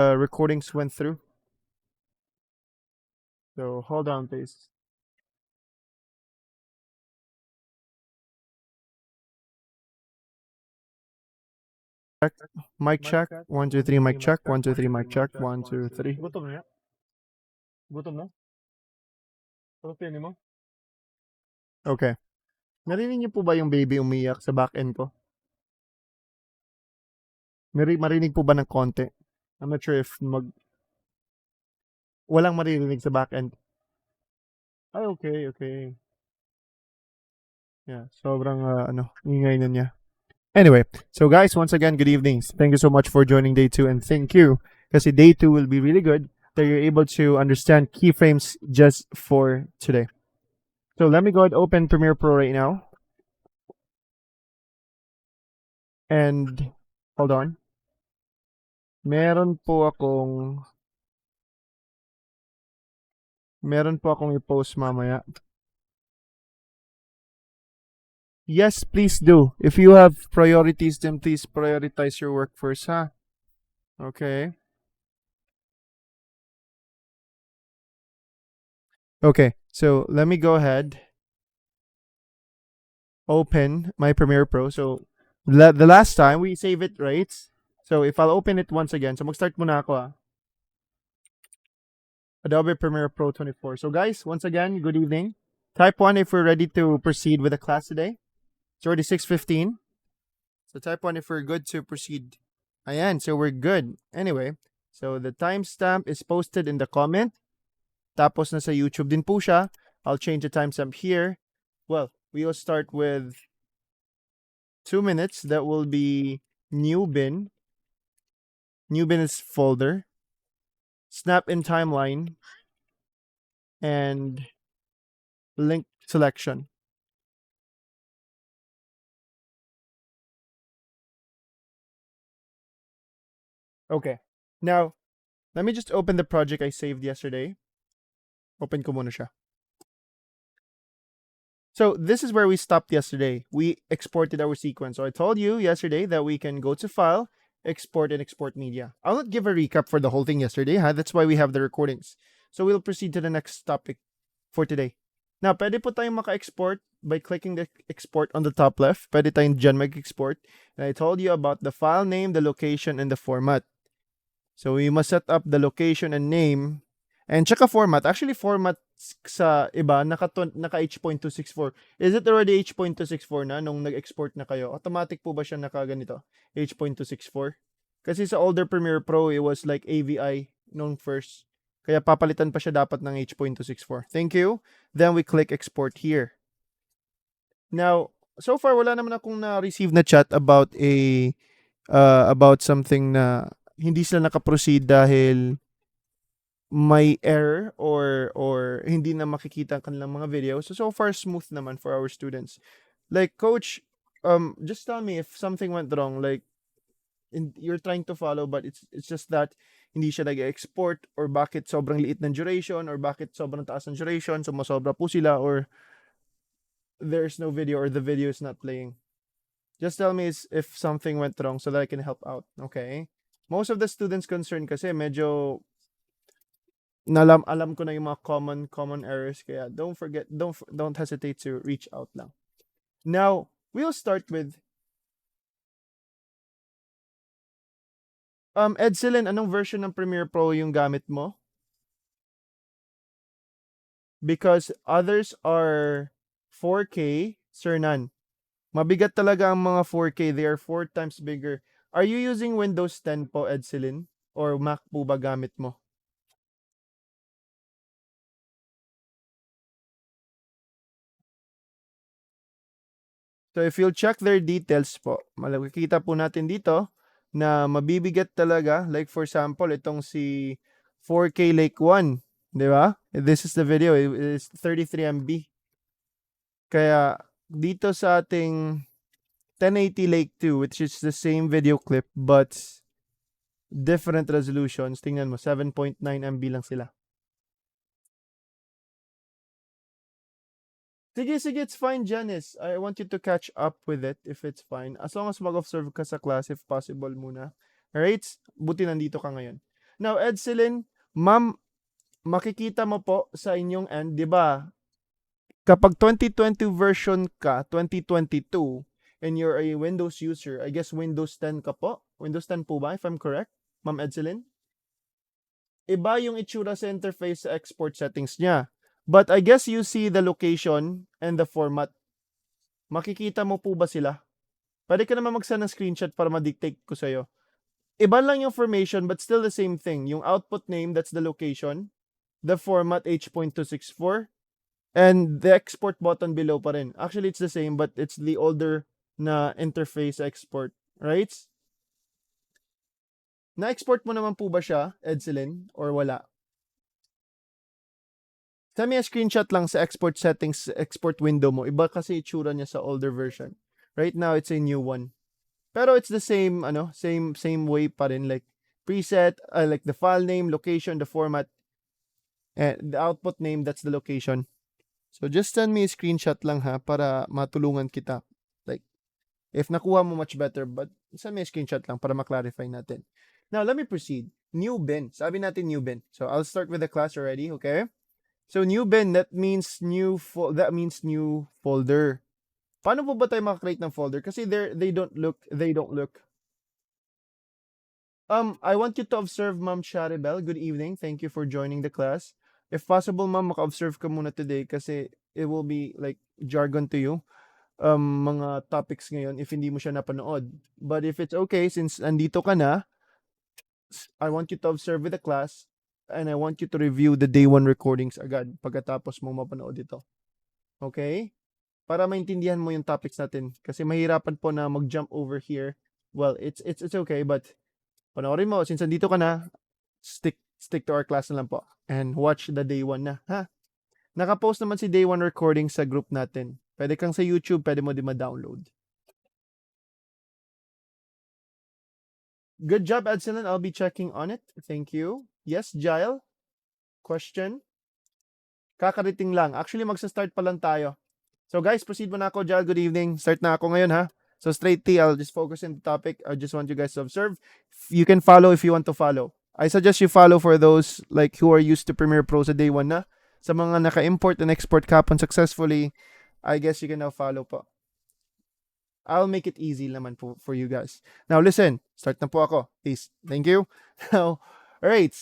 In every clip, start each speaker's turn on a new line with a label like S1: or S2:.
S1: recordings went through. So hold on, please. Check. Mic check. 1, 2, 3. Mic check. 1, 2, 3. Mic check. 1, 2, 3.
S2: Gutom na? Gutom na? Ano pinin mo?
S1: Okay. Narinig niyo po ba yung baby umiyak sa back end ko? Marinig po ba ng konti? I'm not sure if walang maririnig sa back end. Ay, okay, okay. Yeah, sobrang ingay na niya. Anyway, so guys, once again, good evenings. Thank you so much for joining day 2, and thank you kasi day 2 will be really good that you're able to understand keyframes just for today. So let me go ahead and open Premiere Pro right now. And hold on. Meron po akong i-post mamaya. Yes, please do. If you have priorities, then please prioritize your work first, huh? Okay. Okay, so let me go ahead, open my Premiere Pro. So the last time we save it, right? So if I'll open it once again, so mag-start muna ako. Adobe Premiere Pro 24. So guys, once again, good evening. Type 1 if we're ready to proceed with the class today. It's already 6:15. So type 1 if we're good to proceed. Ayan, so we're good. Anyway, so the timestamp is posted in the comment. Tapos nasa YouTube din po siya. I'll change the timestamp here. Well, we'll start with 2 minutes. That will be new bin. New bin is folder. Snap in timeline. And link selection. Okay. Now, let me just open the project I saved yesterday. Open ko muna siya. So this is where we stopped yesterday. We exported our sequence. So I told you yesterday that we can go to File, Export, and Export Media. I'll not give a recap for the whole thing yesterday. That's why we have the recordings. So we'll proceed to the next topic for today. Now, pwede po tayong maka-export by clicking the export on the top left. Pwede tayong dyan mag-export. And I told you about the file name, the location, and the format. So we must set up the location and name. And check a format. Actually, format sa iba, naka H.264. Is it already H.264 na nung nag-export na kayo? Automatic po ba siya naka ganito? H.264? Kasi sa older Premiere Pro, it was like AVI nung first. Kaya papalitan pa siya dapat ng H.264. Thank you. Then we click export here. Now, so far wala naman akong na-receive na chat about about something na hindi sila naka-proceed dahil may error or hindi na makikita ang kanilang mga videos. So far smooth naman for our students. Like coach, just tell me if something went wrong, like you're trying to follow but it's just that hindi siya nag-export, or bakit sobrang liit ng duration, or bakit sobrang taas ng duration, sumasobra po sila, or there's no video, or the video is not playing. Just tell me if something went wrong so that I can help out, okay? Most of the students concerned kasi medyo alam ko na yung mga common errors, kaya don't hesitate to reach out lang. Now, we'll start with Edselin, anong version ng Premiere Pro yung gamit mo? Because others are 4K, Sir Nan. Mabigat talaga ang mga 4K. They are 4 times bigger. Are you using Windows 10 po, Edselin? Or Mac po ba gamit mo? So if you'll check their details po, makikita po natin dito na mabibigat talaga. Like for example, itong si 4K Lake 1, di ba? This is the video, it is 33 MB. Kaya dito sa ating 1080 Lake 2, which is the same video clip but different resolutions, tingnan mo, 7.9 MB lang sila. Sige, it's fine, Janice. I want you to catch up with it if it's fine. As long as mag-observe ka sa class if possible muna. Alright? Buti nandito ka ngayon. Now, Edselin, ma'am, makikita mo po sa inyong end, di ba? Kapag 2020 version ka, 2022, and you're a Windows user, I guess Windows 10 ka po? Windows 10 po ba, if I'm correct, Ma'am Edselin? Iba yung itsura sa interface sa export settings niya. But I guess you see the location and the format. Makikita mo po ba sila? Pwede ka naman mag-send ng screenshot para ma-dictate ko sa'yo. Iba lang yung formation but still the same thing. Yung output name, that's the location. The format, H.264. And the export button below pa rin. Actually, it's the same but it's the older na interface export. Right? Na-export mo naman po ba siya, Edselin? Or wala? Send me a screenshot lang sa export settings, export window mo. Iba kasi itsura niya sa older version. Right now, it's a new one. Pero it's the same, same way pa rin. Like, preset, like the file name, location, the format, and the output name, that's the location. So, just send me a screenshot lang ha, para matulungan kita. Like, if nakuha mo, much better, but send me a screenshot lang para ma-clarify natin. Now, let me proceed. New bin. Sabi natin new bin. So, I'll start with the class already, okay? So, new bin, that means new folder. Paano po ba tayo makakreate ng folder? Kasi they don't look. I want you to observe Ma'am Charibel. Good evening. Thank you for joining the class. If possible, ma'am, maka-observe ka muna today kasi it will be like jargon to you. Mga topics ngayon if hindi mo siya napanood. But if it's okay, since andito ka na, I want you to observe with the class and I want you to review the day 1 recordings agad pagkatapos mo mapanood ito. Okay? Para maintindihan mo yung topics natin kasi mahirapan po na mag-jump over here. Well, it's okay but panoorin mo since andito ka na, stick to our class na lang po and watch the day 1 na, ha? Naka-post naman si day 1 recording sa group natin. Pwede kang sa YouTube, pwede mo din ma-download. Good job, Edselin. I'll be checking on it. Thank you. Yes, Jael? Question? Kakarating lang. Actually, magsa-start pa lang tayo. So guys, proceed muna ako, Jael. Good evening. Start na ako ngayon, ha? So straight T, I'll just focus on the topic. I just want you guys to observe. You can follow if you want to follow. I suggest you follow for those like who are used to Premiere Pro sa day 1 na. Sa mga naka-import and export kapon successfully, I guess you can now follow po. I'll make it easy naman for you guys. Now listen, start na po ako. Please. Thank you. Now, alright.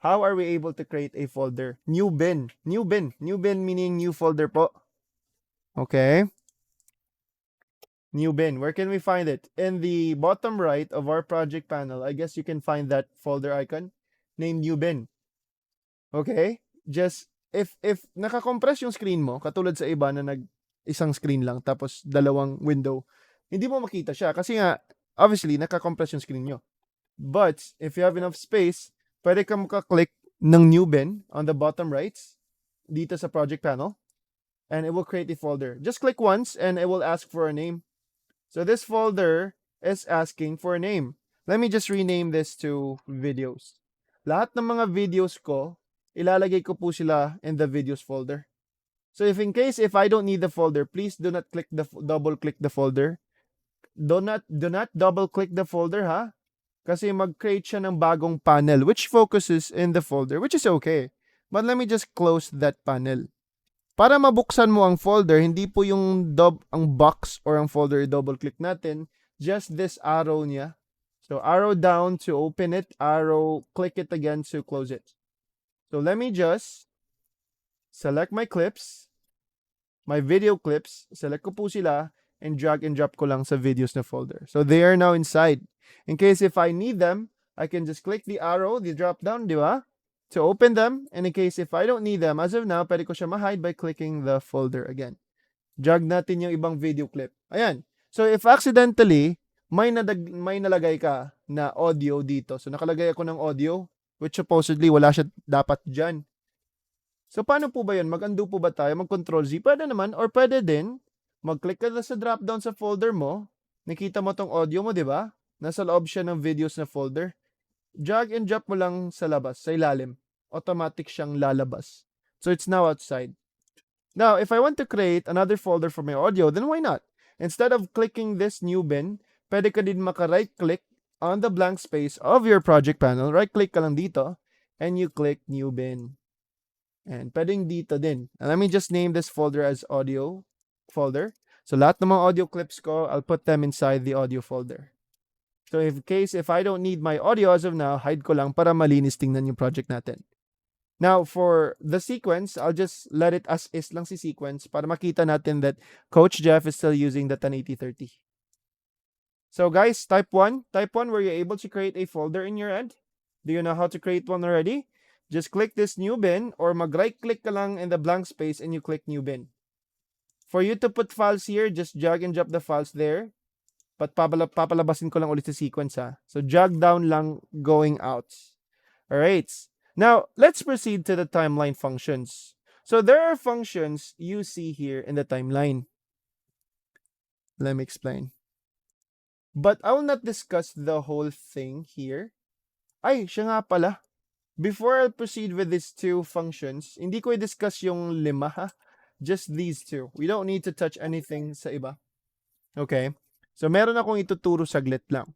S1: How are we able to create a folder? New bin. New bin meaning new folder po. Okay. New bin. Where can we find it? In the bottom right of our project panel, I guess you can find that folder icon named new bin. Okay? Just, if naka-compress yung screen mo, katulad sa iba na isang screen lang, tapos dalawang window, hindi mo makita siya. Kasi nga, obviously, naka-compress yung screen nyo. But, if you have enough space, pwede ka maka-click ng new bin on the bottom right, dito sa project panel, and it will create a folder. Just click once, and it will ask for a name. So this folder is asking for a name. Let me just rename this to videos. Lahat ng mga videos ko, ilalagay ko po sila in the videos folder. So if I don't need the folder, please do not double click the folder. Do not double click the folder, ha? Kasi mag-create siya ng bagong panel which focuses in the folder, which is okay. But let me just close that panel. Para mabuksan mo ang folder, hindi po yung ang box or ang folder double click natin, just this arrow niya. So arrow down to open it, arrow click it again to close it. So let me just select my clips, my video clips, select ko po sila, and drag and drop ko lang sa videos na folder. So they are now inside. In case if I need them, I can just click the arrow, the drop down, di ba? To open them, and in case if I don't need them, as of now, pwede ko siya ma-hide by clicking the folder again. Drag natin yung ibang video clip. Ayan. So if accidentally, may nalagay ka na audio dito. So nakalagay ako ng audio, which supposedly wala siya dapat dyan. So paano po ba yun? Mag-undo po ba tayo? Mag-control Z? Pwede naman. Or pwede din, mag-click ka na sa drop down sa folder mo. Nakita mo tong audio mo, di ba? Nasa loob siya ng videos na folder. Drag and drop mo lang sa labas, sa ilalim. Automatic siyang lalabas. So it's now outside. Now, if I want to create another folder for my audio, then why not? Instead of clicking this new bin, pwede ka din maka-right click on the blank space of your project panel, right-click ka lang dito, and you click New Bin. And pwedeng dito din. And let me just name this folder as audio folder. So lahat ng mga audio clips ko, I'll put them inside the audio folder. So if I don't need my audio as of now, hide ko lang para malinis tingnan yung project natin. Now, for the sequence, I'll just let it as is lang si sequence para makita natin that Coach Jeff is still using the 1080-30. So guys, type 1, were you able to create a folder in your end? Do you know how to create one already? Just click this new bin or mag-right-click ka lang in the blank space and you click new bin. For you to put files here, just drag and drop the files there. But papalabasin ko lang ulit sa sequence ha. So drag down lang going out. Alright. Now, let's proceed to the timeline functions. So there are functions you see here in the timeline. Let me explain. But I will not discuss the whole thing here. Ay, siya nga pala. Before I proceed with these two functions, hindi ko i-discuss yung 5 ha. Just these two. We don't need to touch anything sa iba. Okay? So meron akong ituturo saglit lang.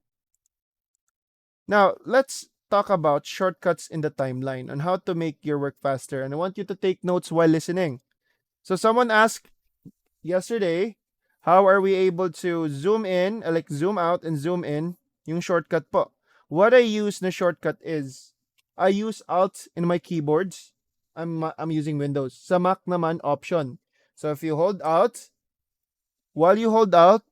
S1: Now, let's talk about shortcuts in the timeline on how to make your work faster. And I want you to take notes while listening. So someone asked yesterday, how are we able to zoom in, like zoom out and zoom in yung shortcut po? What I use na shortcut is, I use Alt in my keyboards. I'm using Windows. Sa Mac naman, Option. So if you hold Alt, while you hold Alt,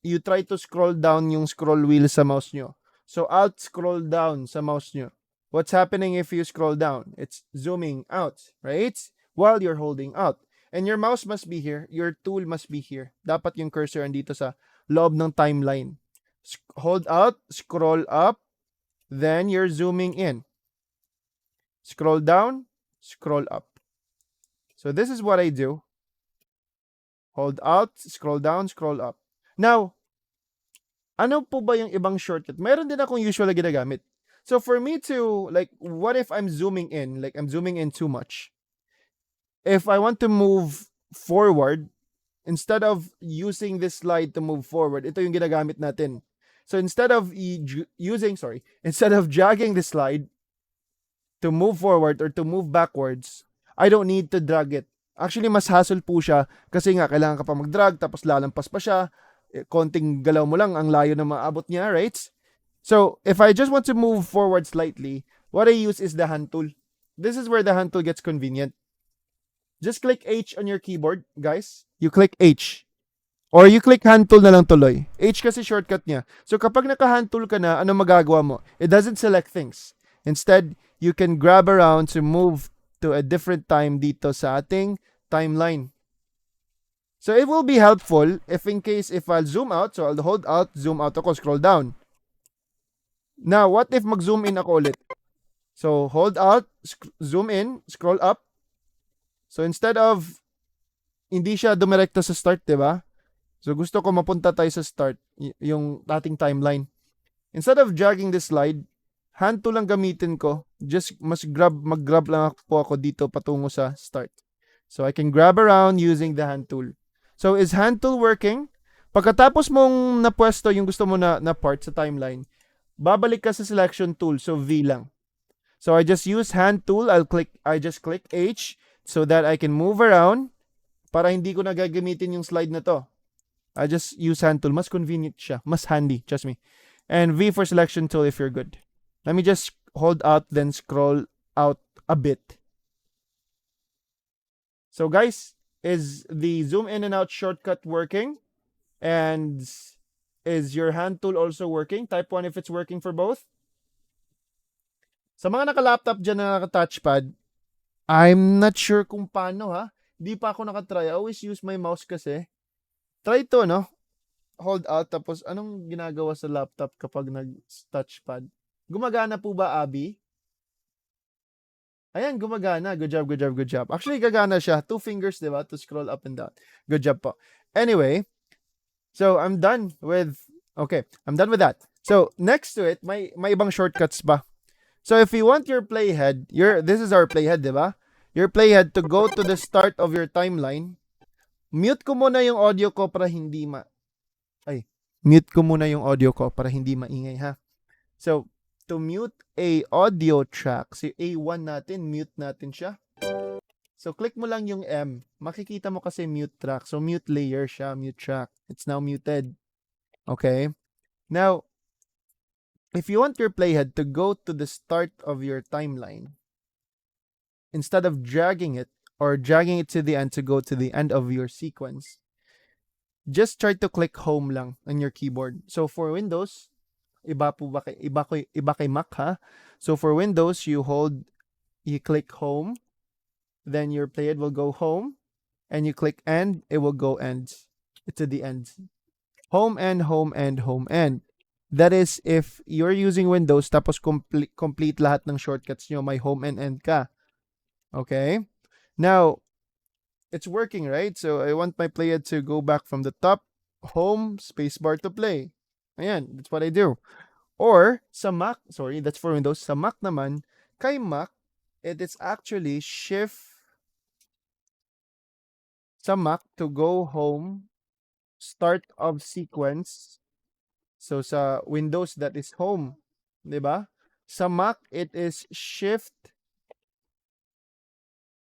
S1: you try to scroll down yung scroll wheel sa mouse nyo. So Alt scroll down sa mouse nyo. What's happening if you scroll down? It's zooming out, right? While you're holding Alt. And your mouse must be here. Your tool must be here. Dapat yung cursor andito sa loob ng timeline. Hold Alt, scroll up, then you're zooming in. Scroll down, scroll up. So this is what I do. Hold Alt, scroll down, scroll up. Now, ano po ba yung ibang shortcut? Meron din akong usual na ginagamit. So for me to, like, what if I'm zooming in? Like, I'm zooming in too much. If I want to move forward, instead of using this slide to move forward, ito yung ginagamit natin. So instead of instead of dragging the slide to move forward or to move backwards, I don't need to drag it. Actually, mas hassle po siya kasi nga kailangan ka pa mag-drag tapos lalampas pa siya. Konting galaw mo lang, ang layo na maabot niya, right? So, if I just want to move forward slightly, what I use is the hand tool. This is where the hand tool gets convenient. Just click H on your keyboard, guys. You click H. Or you click hand tool na lang tuloy. H kasi shortcut niya. So, kapag naka-hand tool ka na, ano magagawa mo? It doesn't select things. Instead, you can grab around to move to a different time dito sa ating timeline. So it will be helpful if I'll zoom out, so I'll hold Alt, zoom out ako, scroll down. Now, what if mag-zoom in ako ulit? So hold Alt, zoom in, scroll up. So instead of hindi siya dumirekta sa start, di ba? So gusto ko mapunta tayo sa start, yung ating timeline. Instead of dragging this slide, hand tool lang gamitin ko. Just mag-grab lang po ako dito patungo sa start. So I can grab around using the hand tool. So is hand tool working? Pagkatapos mong napwesto yung gusto mo na part sa timeline, babalik ka sa selection tool. So V lang. So I just use hand tool. I just click H so that I can move around para hindi ko na gagamitin yung slide na to. I just use hand tool. Mas convenient siya. Mas handy. Trust me. And V for selection tool if you're good. Let me just hold out then scroll out a bit. So guys, is the zoom in and out shortcut working? And is your hand tool also working? Type 1 if it's working for both. Sa mga naka-laptop dyan na naka-touchpad, I'm not sure kung paano ha. Di pa ako nakatry. I always use my mouse kasi. Try to, no? Hold out. Tapos, anong ginagawa sa laptop kapag nag-touchpad? Gumagana po ba, Abby? Ayan, gumagana. Good job, good job, good job. Actually, gagana siya. 2 fingers, di ba? To scroll up and down. Good job po. Anyway, so I'm done with that. So, next to it, may ibang shortcuts ba? So, if you want your playhead, this is our playhead, di ba? Your playhead to go to the start of your timeline. Mute ko muna yung audio ko para hindi maingay, ha? So, to mute a audio track, si A1 natin, mute natin siya. So, click mo lang yung M. Makikita mo kasi mute track. So, mute layer siya, mute track. It's now muted. Okay? Now, if you want your playhead to go to the start of your timeline, instead of dragging it or dragging it to the end to go to the end of your sequence, just try to click home lang on your keyboard. So, for Windows, iba kay Mac ha. So, for Windows, you click home, then your playhead will go home, and you click end, it will go end to the end. Home end, home end, home end. That is if you're using Windows tapos complete lahat ng shortcuts nyo, may home and end ka. Okay? Now, it's working, right? So I want my player to go back from the top, home, spacebar to play. Ayan, that's what I do. Or sa Mac, sorry, that's for Windows. Sa Mac naman, kay Mac, it is actually shift sa Mac to go home, start of sequence. So sa Windows, that is home. Diba? Sa Mac, it is shift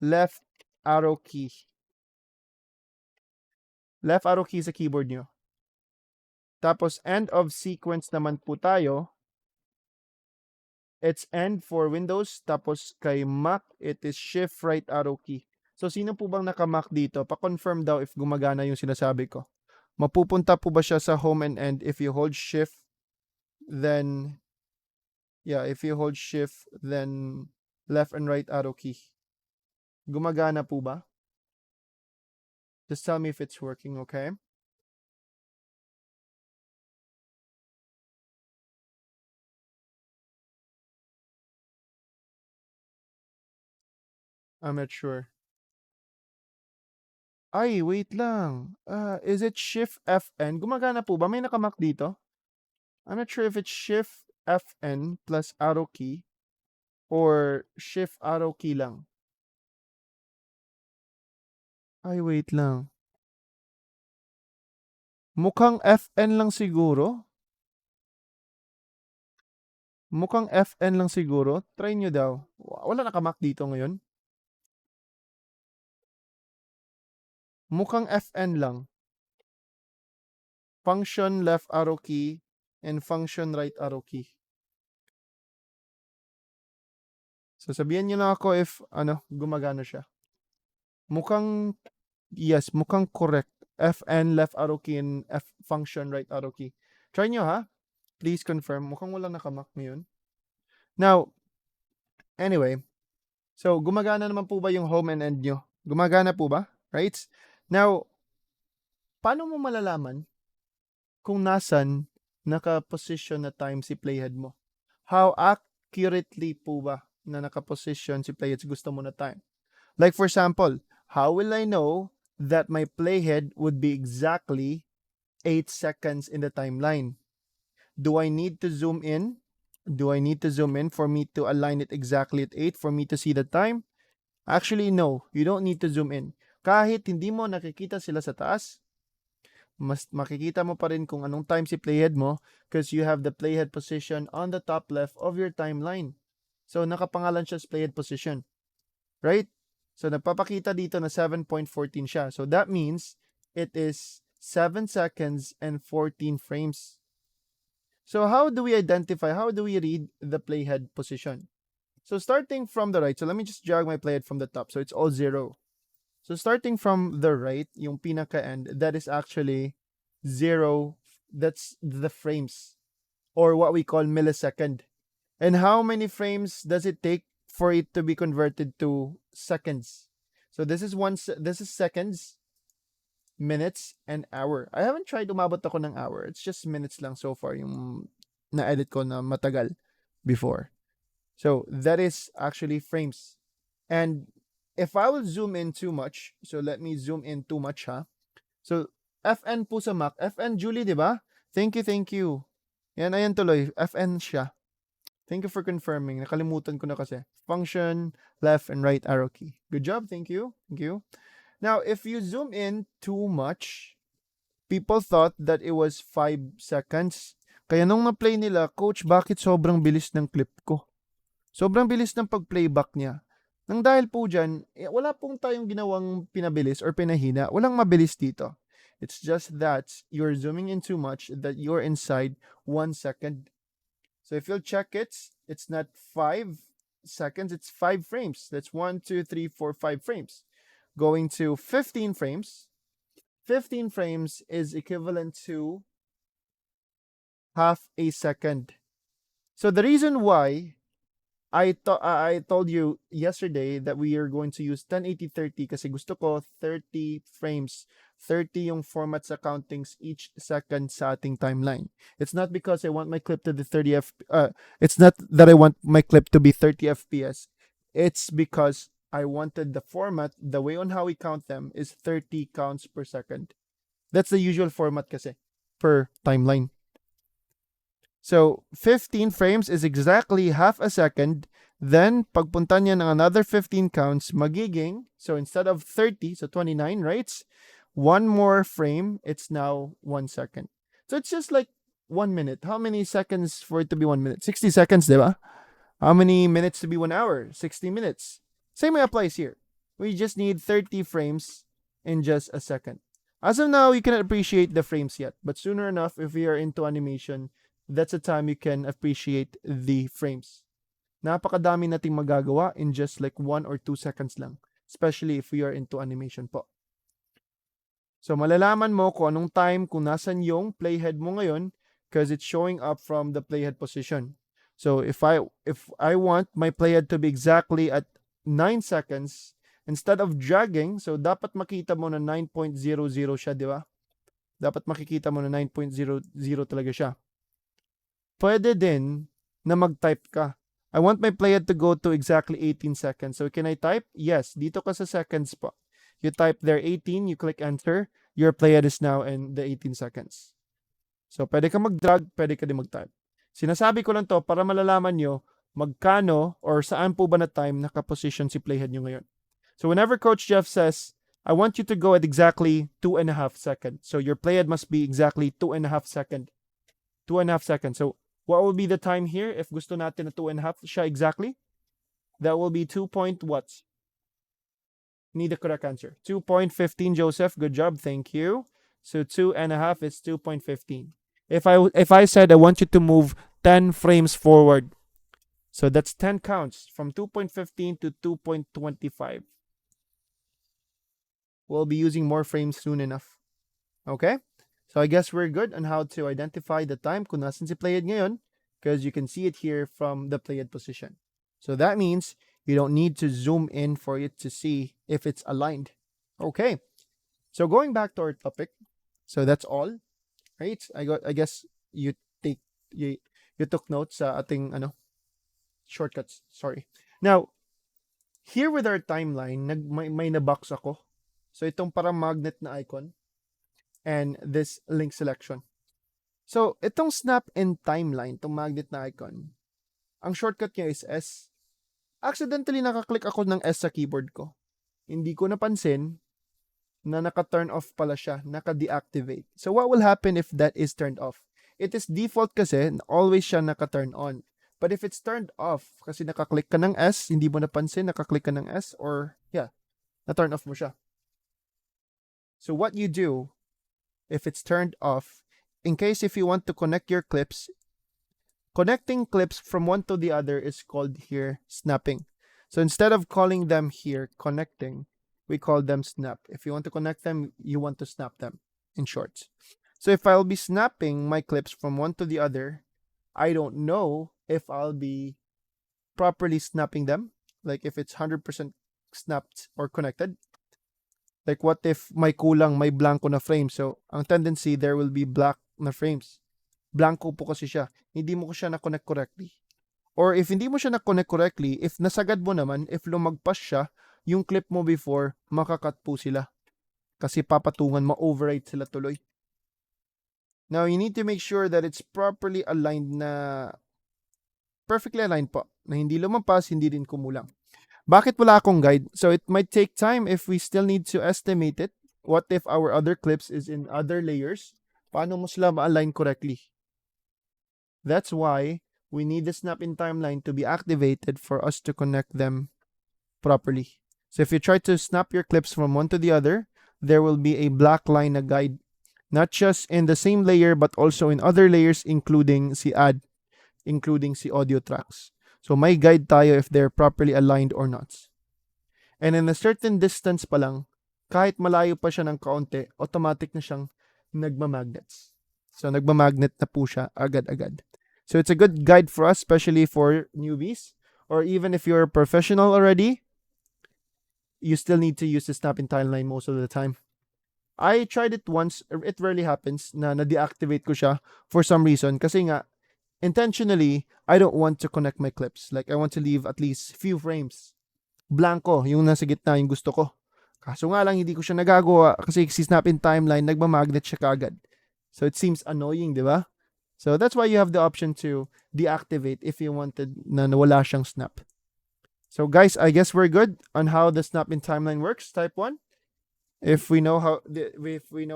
S1: left arrow key. Left arrow key sa keyboard nyo. Tapos end of sequence naman po tayo. It's end for Windows. Tapos kay Mac, it is shift right arrow key. So sino po bang naka-Mac dito? Pa-confirm daw if gumagana yung sinasabi ko. Mapupunta po ba siya sa home and end if you hold shift, then if you hold shift, then left and right arrow key. Gumagana po ba? Just tell me if it's working, okay? I'm not sure. Ay, wait lang. Is it Shift FN? Gumagana po ba? May nakamak dito? I'm not sure if it's Shift FN plus arrow key or Shift arrow key lang. Ay, wait lang. Mukhang FN lang siguro. Mukhang FN lang siguro. Try nyo daw. Wala nakamak dito ngayon. Mukhang FN lang. Function left arrow key and function right arrow key. So sabihan nyo na ako if gumagana siya. Mukhang yes, mukhang correct. FN left arrow key and F function right arrow key. Try nyo ha. Please confirm. Mukhang wala nakamak ngayon. Now, anyway. So, gumagana naman po ba yung home and end nyo? Gumagana po ba? Right? Now, paano mo malalaman kung nasan naka-position na time si playhead mo? How accurately po ba na naka-position si playhead gusto mo na time? Like for example, how will I know that my playhead would be exactly 8 seconds in the timeline? Do I need to zoom in? Do I need to zoom in for me to align it exactly at 8 for me to see the time? Actually, no. You don't need to zoom in. Kahit hindi mo nakikita sila sa taas, mas makikita mo pa rin kung anong time si playhead mo because you have the playhead position on the top left of your timeline. So, nakapangalan siya sa playhead position. Right? So, nagpapakita dito na 7.14 siya. So, that means it is 7 seconds and 14 frames. So, how do we identify, how do we read the playhead position? So, starting from the right, so let me just drag my playhead from the top. So, it's all 0. So, starting from the right, yung pinaka-end, that is actually 0. That's the frames, or what we call millisecond. And how many frames does it take for it to be converted to seconds? So, this is seconds, minutes, and hour. I haven't tried umabot ako ng hour. It's just minutes lang so far yung na-edit ko na matagal before. So, that is actually frames. And if I will zoom in too much, so let me zoom in too much ha. So, FN po sa Mac. FN Julie, di ba? Thank you. Yan, ayan tuloy. FN siya. Thank you for confirming. Nakalimutan ko na kasi. Function, left and right arrow key. Good job. Thank you. Now, if you zoom in too much, people thought that it was 5 seconds, Kaya nung na-play nila, coach, bakit sobrang bilis ng clip ko? Sobrang bilis ng pag-playback niya. Nang dahil po dyan, wala pong tayong ginawang pinabilis or pinahina. Walang mabilis dito. It's just that you're zooming in too much that you're inside 1 second. So if you'll check it, it's not 5 seconds, it's 5 frames. That's 1, 2, 3, 4, 5 frames. Going to 15 frames. 15 frames is equivalent to half a second. So the reason why I told you yesterday that we are going to use 1080-30 kasi gusto ko 30 frames. 30 yung format sa countings each second sa ating timeline. It's not because I want my clip to the 30 it's not that I want my clip to be 30 FPS. It's because I wanted the format, the way on how we count them is 30 counts per second. That's the usual format kasi per timeline. So 15 frames is exactly half a second. Then, pagpunta niya ng another 15 counts, magiging, so instead of 30, so 29, right? One more frame, it's now 1 second. So it's just like 1 minute. How many seconds for it to be 1 minute? 60 seconds, diba? How many minutes to be 1 hour? 60 minutes. Same way applies here. We just need 30 frames in just a second. As of now, you cannot appreciate the frames yet. But sooner enough, if we are into animation, that's the time you can appreciate the frames. Napakadami nating magagawa in just like 1 or 2 seconds lang. Especially if we are into animation po. So malalaman mo kung anong time, kung nasan yung playhead mo ngayon because it's showing up from the playhead position. So if I want my playhead to be exactly at 9 seconds, instead of dragging, so dapat makita mo na 9.00 siya, di ba? Dapat makikita mo na 9.00 talaga siya. Pwede din na mag-type ka. I want my playhead to go to exactly 18 seconds. So can I type? Yes. Dito ka sa seconds po. You type there 18, you click enter. Your playhead is now in the 18 seconds. So pwede ka mag-drag, pwede ka din mag-type. Sinasabi ko lang to para malalaman nyo magkano or saan po ba na time nakaposition si playhead nyo ngayon. So whenever Coach Jeff says, I want you to go at exactly 2.5 seconds. So your playhead must be exactly 2.5 seconds. 2.5 seconds. So what will be the time here if gusto natin na 2.5 siya exactly? That will be 2 point what? Need the correct answer. 2.15, Joseph. Good job. Thank you. So 2.5 is 2.15. If I said I want you to move 10 frames forward, so that's 10 counts from 2.15 to 2.25. We'll be using more frames soon enough. Okay? So I guess we're good on how to identify the time kung nasan si playhead ngayon because you can see it here from the playhead position. So that means you don't need to zoom in for it to see if it's aligned. Okay. So going back to our topic. So that's all, right? I guess you took notes sa ating shortcuts. Sorry. Now, here with our timeline, may na-box ako. So itong parang magnet na icon and this link selection. So itong snap and timeline, itong magnet na icon, ang shortcut niya is S. Accidentally nakaklik ako ng S sa keyboard ko. Hindi ko napansin na naka-turn off pala siya, naka-deactivate. So what will happen if that is turned off? It is default kasi always siya naka-turn on. But if it's turned off, kasi nakaklik ka ng S, hindi mo napansin, nakaklik ka ng S, or na-turn off mo siya. So what you do, if it's turned off, in case if you want to connect your clips, connecting clips from one to the other is called here snapping. So instead of calling them here connecting, we call them snap. If you want to connect them, you want to snap them, in short. So if I'll be snapping my clips from one to the other, I don't know if I'll be properly snapping them, like if it's 100% snapped or connected. Like what if may kulang, may blanco na frame? So ang tendency, there will be black na frames. Blanco po kasi siya. Hindi mo ko siya na-connect correctly. Or if hindi mo siya na-connect correctly, if nasagad mo naman, if lumagpas siya, yung clip mo before, makakat po sila. Kasi papatungan, ma-overwrite sila tuloy. Now, you need to make sure that it's properly aligned na perfectly aligned po. Na hindi lumampas, hindi din kumulang. Bakit wala akong guide? So, it might take time if we still need to estimate it. What if our other clips is in other layers? Paano mo sila ma-align correctly? That's why we need the snap in timeline to be activated for us to connect them properly. So if you try to snap your clips from one to the other, there will be a black line na guide, not just in the same layer but also in other layers including si audio tracks. So may guide tayo if they're properly aligned or not. And in a certain distance pa lang, kahit malayo pa siya ng kaunti, automatic na siyang nagmamagnets. So nagmamagnet na po siya agad-agad. So it's a good guide for us, especially for newbies, or even if you're a professional already, you still need to use the snap in timeline most of the time. I tried it once. It rarely happens na na-deactivate ko siya for some reason kasi nga intentionally I don't want to connect my clips. Like I want to leave at least few frames blanco, yung nasa gitna yung gusto ko. Kaso nga lang hindi ko siya nagagawa kasi si snap in timeline nagmamagnet siya kagad. So it seems annoying, di ba? So that's why you have the option to deactivate if you wanted na wala siyang snap. So guys, I guess we're good on how the snap in timeline works, type 1. If we know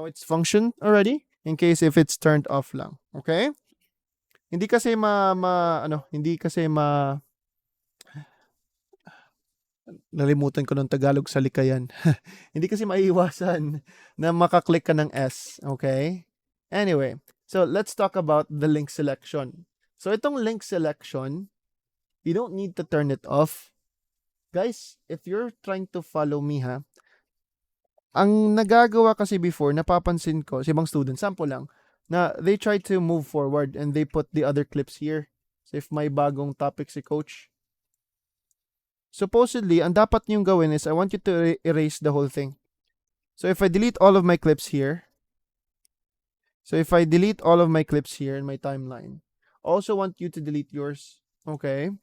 S1: its function already, in case if it's turned off lang. Okay? Hindi kasi nalimutan ko ng Tagalog sa likayan. Hindi kasi maiiwasan na makaklik ka ng S. Okay? Anyway, so let's talk about the link selection. So itong link selection, you don't need to turn it off. Guys, if you're trying to follow me ang nagagawa kasi before, napapansin ko, sa ibang student, sample lang, na they try to move forward and they put the other clips here. So if may bagong topic si coach, supposedly, ang dapat niyong gawin is I want you to erase the whole thing. So if I delete all of my clips here in my timeline, also want you to delete yours. Okay?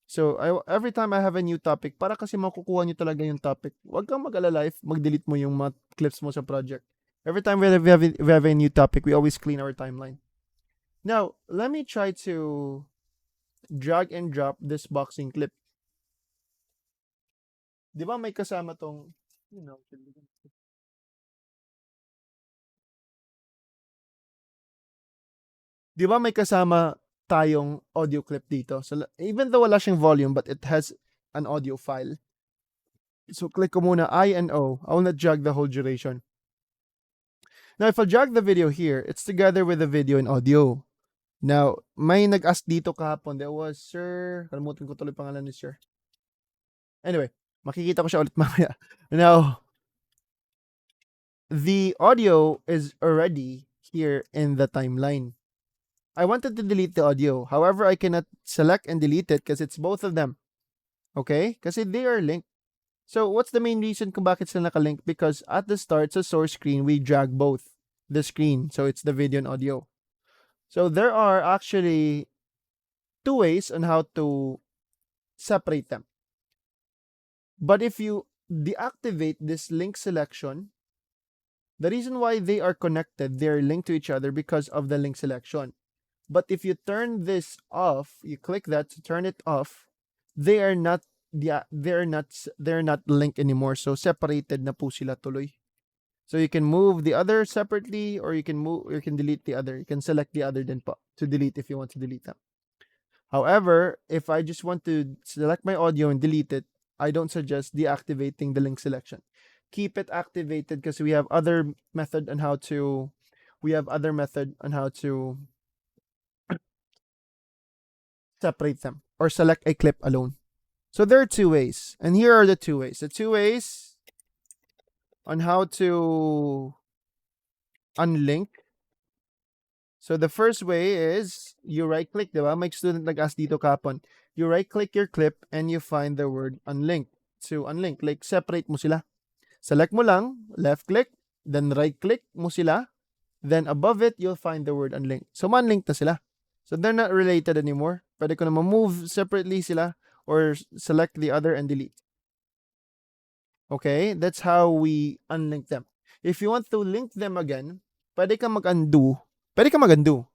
S1: So every time I have a new topic, para kasi makukuha niyo talaga yung topic, huwag kang mag-alala if mag-delete mo yung mga clips mo sa project. Every time we have a new topic, we always clean our timeline. Now, let me try to drag and drop this boxing clip. Di ba may kasama tong, di ba may kasama tayong audio clip dito? So even though wala siyang volume, but it has an audio file. So click ko muna I and O. I will not drag the whole duration. Now, if I drag the video here, it's together with the video and audio. Now, may nag-ask dito kahapon. There was Sir, kalimutan ko tuloy pangalan ni Sir. Anyway, makikita ko siya ulit mamaya. Now, the audio is already here in the timeline. I wanted to delete the audio. However, I cannot select and delete it because it's both of them. Okay? Kasi they are linked. So, what's the main reason kung bakit sila nakalink? Because at the start, sa source screen, we drag both the screen. So, it's the video and audio. So, there are actually two ways on how to separate them. But if you deactivate this link selection, the reason why they are connected, they're linked to each other because of the link selection. But if you turn this off, you click that to turn it off, they're not linked anymore. So separated na po sila tuloy. So you can move the other separately, or you can delete the other. You can select the other then po to delete if you want to delete them. However, if I just want to select my audio and delete it, I don't suggest deactivating the link selection. Keep it activated because we have other method on how to separate them or select a clip alone. So there are two ways, and here are the two ways. The two ways on how to unlink. So the first way is you right-click, diba? May student nag-ask dito kapon. You right-click your clip and you find the word unlink. To unlink, like separate mo sila. Select mo lang, left-click, then right-click mo sila, then above it, you'll find the word unlink. So unlink na sila. So they're not related anymore. Pwede ko na ma-move separately sila or select the other and delete. Okay? That's how we unlink them. If you want to link them again, pwede ka mag-undo.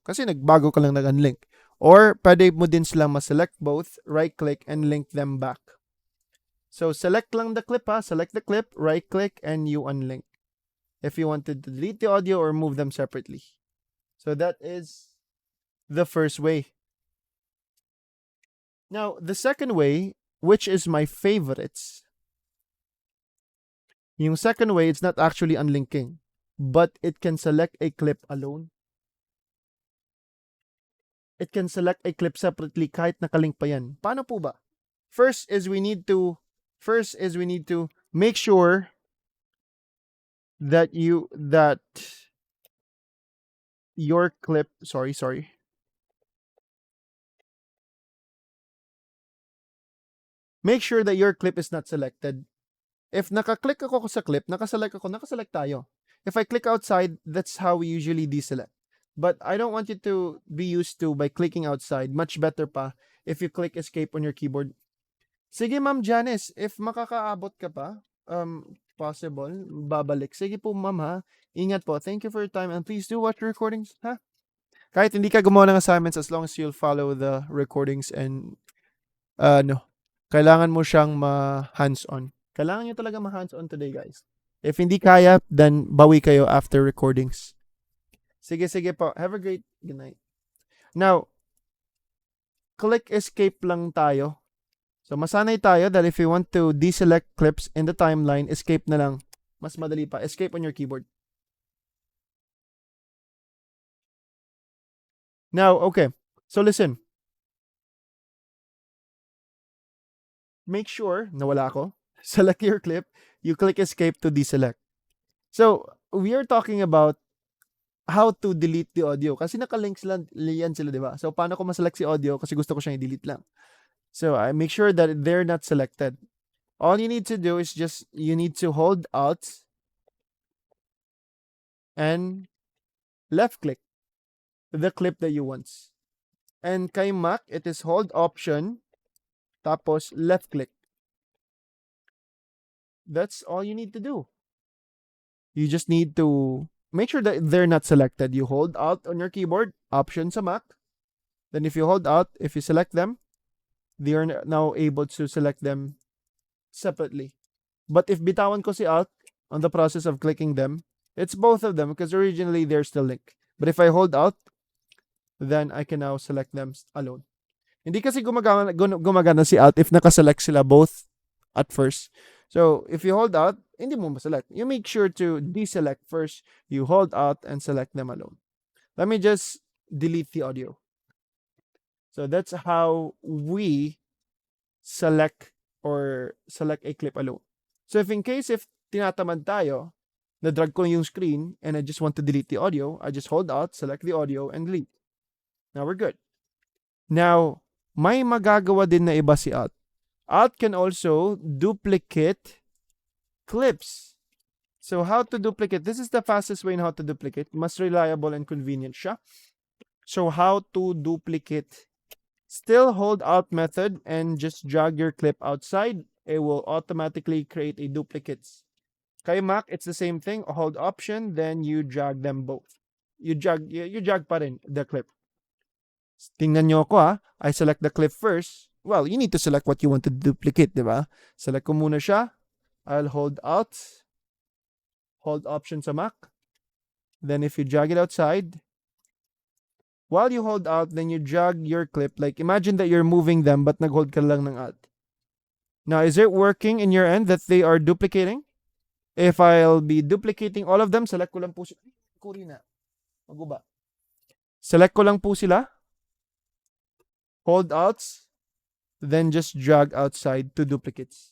S1: Kasi nagbago ka lang nag-unlink. Or pwede mo din sila ma-select both, right-click, and link them back. So select lang the clip Select the clip, right-click, and you unlink. If you want to delete the audio or move them separately. So that is the first way. Now, the second way, which is my favorites, yung second way, it's not actually unlinking, but it can select a clip alone. It can select a clip separately kahit nakalink pa yan. Paano po ba? First is we need to make sure that your clip, sorry. Make sure that your clip is not selected. If naka-click ako sa clip, nakaselect tayo. If I click outside, that's how we usually deselect. But I don't want you to be used to by clicking outside. Much better pa if you click escape on your keyboard. Sige, Ma'am Janice, if makakaabot ka pa, possible, babalik. Sige po, Ma'am, ha? Ingat po. Thank you for your time and please do watch the recordings, ha? Kahit hindi ka gumawa ng assignments, as long as you'll follow the recordings and no, kailangan mo siyang ma-hands-on. Kailangan nyo talaga ma-hands-on today, guys. If hindi kaya, then bawi kayo after recordings. Sige po. Have a great good night. Now, click escape lang tayo. So, masanay tayo that if you want to deselect clips in the timeline, escape na lang. Mas madali pa. Escape on your keyboard. Now, okay. So, listen. Make sure, nawala ako. Select your clip. You click escape to deselect. So, we are talking about how to delete the audio. Kasi nakalink sila, yan sila, di ba? So, paano ko maselect si audio? Kasi gusto ko siyang i-delete lang. So, I make sure that they're not selected. All you need to do is you need to hold Alt and left click the clip that you want. And kay Mac, it is hold Option, tapos left click. That's all you need to do. You just need to make sure that they're not selected. You hold Alt on your keyboard, Option sa Mac. Then if you hold Alt, if you select them, they are now able to select them separately. But if bitawan ko si Alt on the process of clicking them, it's both of them because originally they're still linked. But if I hold Alt, then I can now select them alone. Hindi kasi gumagana si Alt if nakaselect sila both at first. So, if you hold Alt, hindi mo maselect. You make sure to deselect first. You hold Alt and select them alone. Let me just delete the audio. So, that's how we select a clip alone. So, if tinatamad tayo, na-drag ko yung screen and I just want to delete the audio, I just hold Alt, select the audio, and delete. Now, we're good. Now, may magagawa din na iba si Alt. Alt can also duplicate clips. So, how to duplicate? This is the fastest way in how to duplicate. Mas reliable and convenient siya. So, how to duplicate? Still hold Alt method and just drag your clip outside. It will automatically create a duplicate. Kay Mac, it's the same thing. Hold Option, then you drag them both. You drag pa rin the clip. Tingnan nyo ako ha. I select the clip first. Well, you need to select what you want to duplicate, di ba? Select ko muna siya. I'll hold Alt. Hold Option sa Mac. Then if you drag it outside, while you hold Alt, then you drag your clip. Like, imagine that you're moving them but nag-hold ka lang ng Alt. Now, is it working in your end that they are duplicating? If I'll be duplicating all of them, select ko lang po sila. Kurina. Maguba. Select ko lang po sila. Hold Alt. Then just drag outside to duplicates.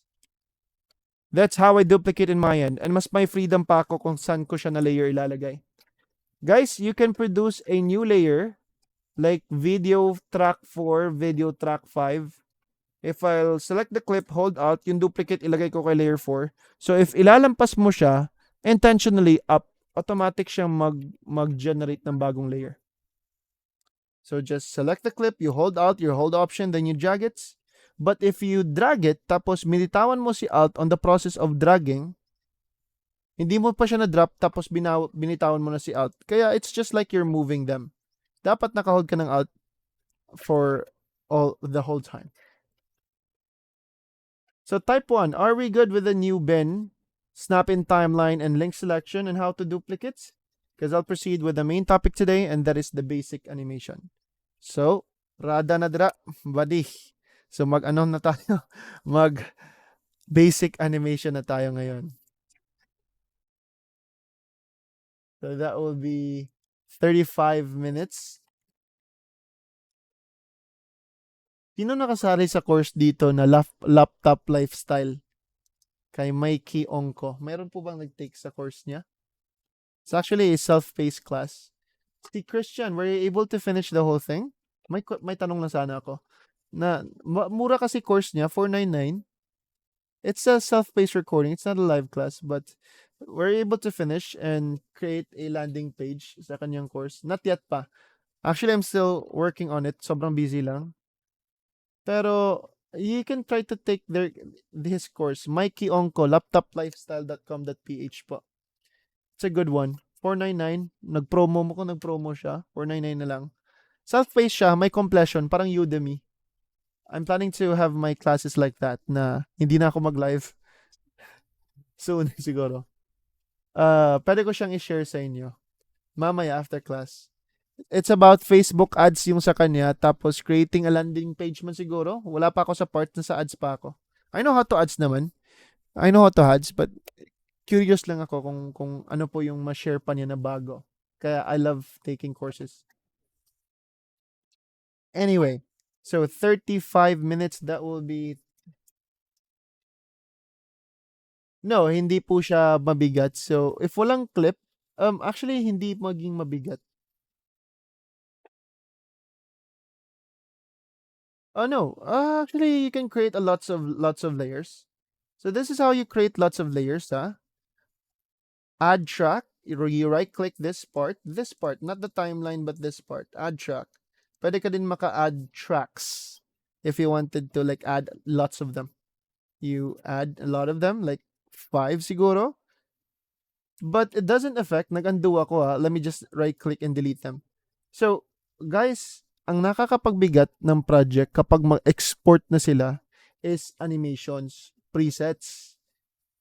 S1: That's how I duplicate in my end. And mas may freedom pa ako kung saan ko siya na layer ilalagay. Guys, you can produce a new layer like video track 4, video track 5. If I'll select the clip, hold Alt, yung duplicate ilagay ko kay layer 4. So if ilalampas mo siya, intentionally up, automatic siyang mag-generate ng bagong layer. So just select the clip, you hold Alt, you hold Option, then you drag it. But if you drag it, tapos militawan mo si Alt on the process of dragging, hindi mo pa siya na-drop, tapos binitawan mo na si Alt. Kaya it's just like you're moving them. Dapat naka-hold ka ng Alt for the whole time. So type 1, are we good with the new bin, snap-in timeline, and link selection and how to duplicates? Because I'll proceed with the main topic today, and that is the basic animation. So, rada na dira, buddy. So mag-ano na tayo? Mag basic animation na tayo ngayon. So that will be 35 minutes. Sino nakasali sa course dito na laptop lifestyle? Kay Mikey Ongko. Mayroon po bang nag-take sa course niya? It's actually a self-paced class. Si Christian, were you able to finish the whole thing? May tanong na sana ako. Mura kasi course niya, 499. It's a self-paced recording. It's not a live class, but we're able to finish and create a landing page sa kanyang course. Not yet pa. Actually, I'm still working on it. Sobrang busy lang. Pero you can try to take his course. Mikey Onko, laptoplifestyle.com.ph po. It's a good one. 499. Nag-promo siya. 499 na lang. Self-paced siya. May completion. Parang Udemy. I'm planning to have my classes like that na hindi na ako mag-live soon siguro. Pwede ko siyang i-share sa inyo. Mamaya after class. It's about Facebook ads yung sa kanya, tapos creating a landing page man siguro. Wala pa ako sa part na sa ads pa ako. I know how to ads naman. I know how to ads, but curious lang ako kung ano po yung ma-share pa niya na bago. Kaya I love taking courses. Anyway, so 35 minutes, that will be... No, hindi po siya mabigat. So, if walang clip, actually, hindi maging mabigat. Oh no, actually you can create lots of layers. So this is how you create lots of layers, huh? Add track. You right click this part, not the timeline but this part. Add track. Pwede ka din maka-add tracks if you wanted to like add lots of them. You add a lot of them, like 5 siguro. But it doesn't affect, nag-undo ako ha. Let me just right click and delete them. So, guys, ang nakakapagbigat ng project kapag mag-export na sila is animations, presets.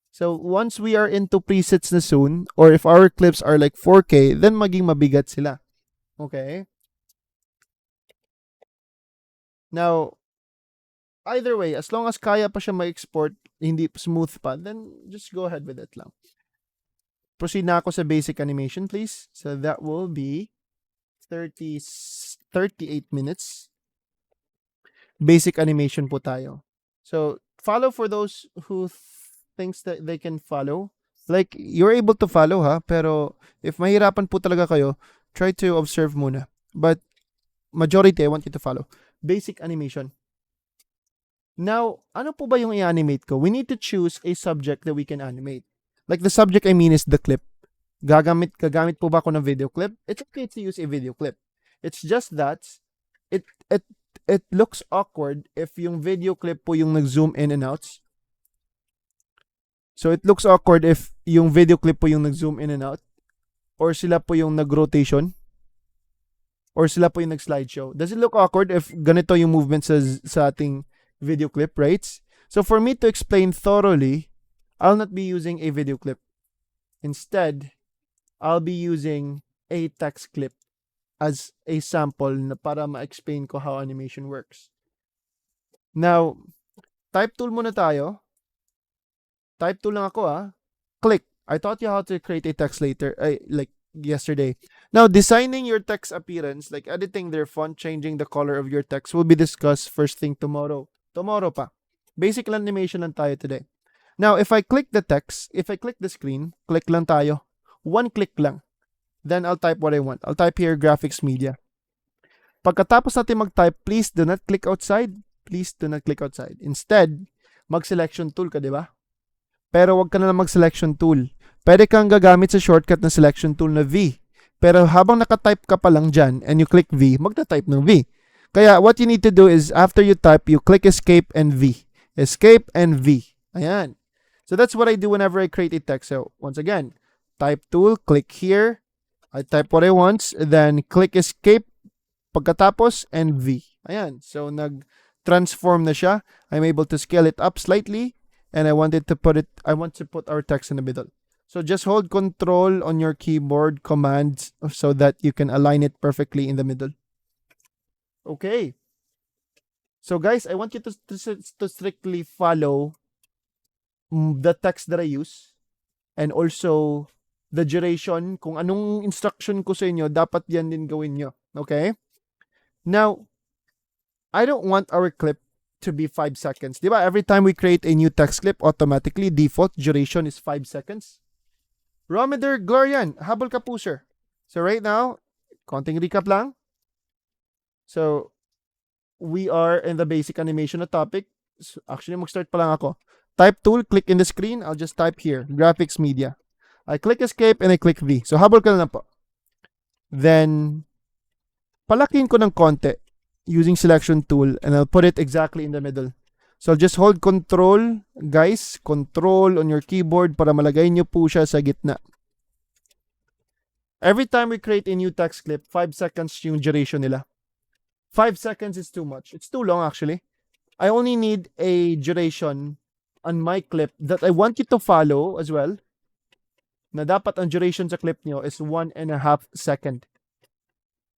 S1: So, once we are into presets na soon, or if our clips are like 4K, then maging mabigat sila. Okay? Now, either way, as long as kaya pa siya ma-export, hindi smooth pa, then just go ahead with it lang. Proceed na ako sa basic animation, please. So, that will be 38 minutes. Basic animation po tayo. So, follow for those who thinks that they can follow. Like, you're able to follow ha, pero if mahirapan po talaga kayo, try to observe muna. But, majority, I want you to follow. Basic animation. Now, ano po ba yung i-animate ko? We need to choose a subject that we can animate. Like, the subject I mean is the clip. Gagamit po ba ako ng video clip? It's okay to use a video clip. It's just that it looks awkward if yung video clip po yung nag-zoom in and out. So it looks awkward if yung video clip po yung nag-zoom in and out, or sila po yung nag-rotation, or sila po yung nag-slideshow. Does it look awkward if ganito yung movement sa ating video clip, right? So for me to explain thoroughly, I'll not be using a video clip. Instead, I'll be using a text clip as a sample na para ma-explain ko how animation works. Now, type tool muna tayo. Type tool lang ako Click. I taught you how to create a text later, like yesterday. Now, designing your text appearance, like editing their font, changing the color of your text will be discussed first thing tomorrow. Tomorrow pa. Basic animation lang tayo today. Now, if I click the text, if I click the screen, click lang tayo. One click lang. Then I'll type what I want. I'll type here graphics media. Pagkatapos natin mag-type, please do not click outside. Please do not click outside. Instead, mag-selection tool ka, di ba? Pero wag ka na mag-selection tool. Pwede kang gagamit sa shortcut na selection tool na V. Pero habang naka-type ka pa lang dyan and you click V, magta-type ng V. Kaya what you need to do is after you type, you click escape and V. Escape and V. Ayan. So that's what I do whenever I create a text. So once again, type tool, click here. I type what I want, then click escape, pagkatapos, and V. Ayan. So, nag-transform na siya. I'm able to scale it up slightly, and I want to put our text in the middle. So, just hold control on your keyboard commands so that you can align it perfectly in the middle. Okay. So guys, I want you to strictly follow the text that I use and also the duration. Kung anong instruction ko sa inyo, dapat yan din gawin nyo. Okay? Now, I don't want our clip to be 5 seconds. Di ba? Every time we create a new text clip, automatically default duration is 5 seconds. Rometer Glorian, habol ka po, sir. So right now, konting recap lang. So, we are in the basic animation na topic. So, actually, mag-start pa lang ako. Type tool, click in the screen. I'll just type here, graphics media. I click escape and I click V. So, habol ka na po. Then, palakihin ko ng konti using selection tool and I'll put it exactly in the middle. So, I'll just hold control, guys, control on your keyboard para malagay nyo po siya sa gitna. Every time we create a new text clip, 5 seconds yung duration nila. 5 seconds is too much. It's too long actually. I only need a duration on my clip that I want you to follow as well. Na dapat ang duration sa clip nyo is 1.5 second.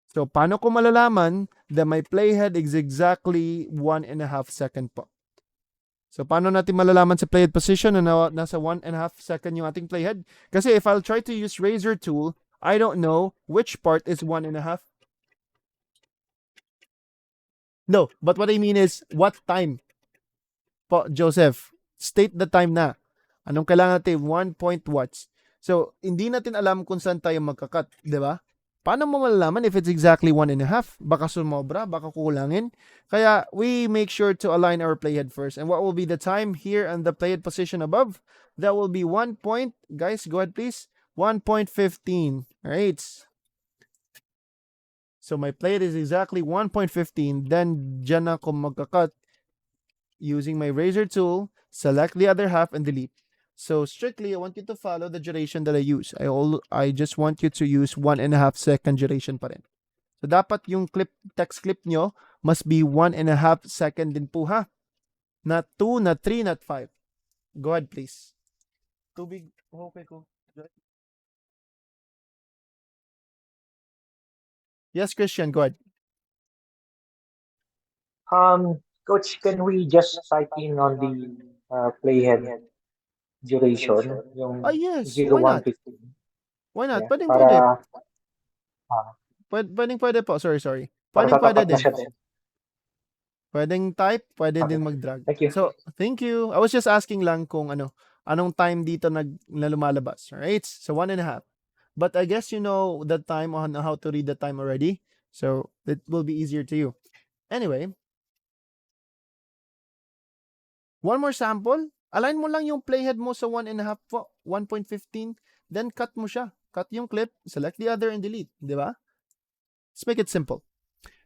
S1: So, paano ko malalaman that my playhead is exactly 1.5 second po? So, paano natin malalaman sa playhead position na nasa 1.5 second yung ating playhead? Kasi if I'll try to use razor tool, I don't know which part is 1.5. No, but what I mean is, what time po, Joseph? State the time na. Anong kailangan natin? 1 point watts. So, hindi natin alam kung saan tayo magkakat, di ba? Paano mo malalaman if it's exactly 1.5? Baka sumobra, baka kukulangin. Kaya, we make sure to align our playhead first. And what will be the time here and the playhead position above? That will be 1 point. Guys, go ahead please. 1.15. Alright. So, my playhead is exactly 1.15. Then, dyan ako magkakat using my razor tool, select the other half, and delete. So strictly, I want you to follow the duration that I use. I just want you to use 1.5 second duration pa rin. So dapat yung text clip nyo must be 1.5 second din po ha. Not 2, not 3, not 5. Go ahead please. Tubig, okay ko. Yes, Christian, go ahead.
S3: Coach, can we just type in on the playhead duration, yung
S1: Yes,
S3: zero
S1: why
S3: one
S1: not?
S3: fifteen?
S1: Why not?
S3: Yeah,
S1: Pwedeng pwede.
S3: para ah,
S1: Pwedeng pwede po. Sorry.
S3: para
S1: Pwedeng pwede
S3: tatapat na
S1: din.
S3: siya doon.
S1: Pwedeng type, pwede
S3: Okay,
S1: din mag-drag.
S3: thank you.
S1: So, thank you. I was just asking lang kung anong time dito na lumalabas. Alright? So, 1.5. But I guess you know the time on how to read the time already. So, it will be easier to you. Anyway, one more sample. Align mo lang yung playhead mo sa 1.5 po, 1.15. Then, cut mo siya. Cut yung clip, select the other, and delete. Di ba? Let's make it simple.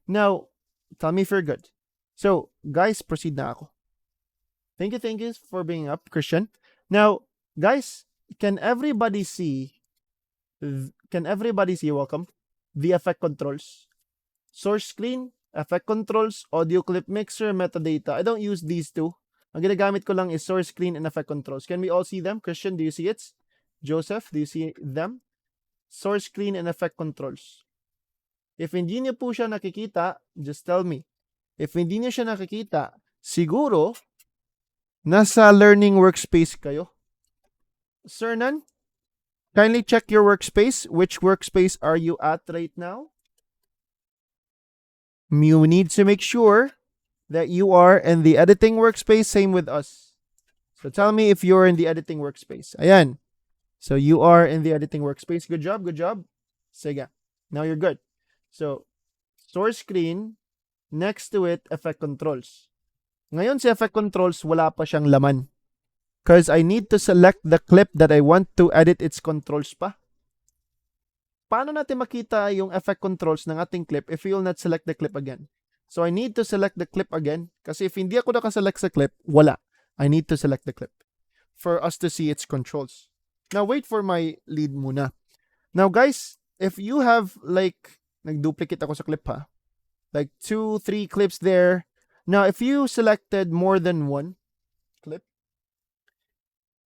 S1: Now, tell me if you're good. So, guys, proceed na ako. Thank you for being up, Christian. Now, guys, can everybody see, welcome, the effect controls? Source screen, effect controls, audio clip mixer, metadata. I don't use these two. Ang ginagamit ko lang is source screen and effect controls. Can we all see them? Christian, do you see it? Joseph, do you see them? Source screen and effect controls. If hindi niyo po siya nakikita, just tell me. If hindi niyo siya nakikita, siguro, nasa learning workspace kayo. Sir Nan, kindly check your workspace. Which workspace are you at right now? You need to make sure that you are in the editing workspace. Same with us. So tell me if you're in the editing workspace. Ayan. So you are in the editing workspace. Good job, good job. Sige. Now you're good. So, source screen, next to it, effect controls. Ngayon sa effect controls, wala pa siyang laman. Because I need to select the clip that I want to edit its controls pa. Paano natin makita yung effect controls ng ating clip if we will not select the clip again? So I need to select the clip again. Kasi if hindi ako nakaselect sa clip, wala. I need to select the clip for us to see its controls. Now, wait for my lead muna. Now, guys, if you have like, nag-duplicate ako sa clip ha. Like 2, 3 clips there. Now, if you selected more than one clip,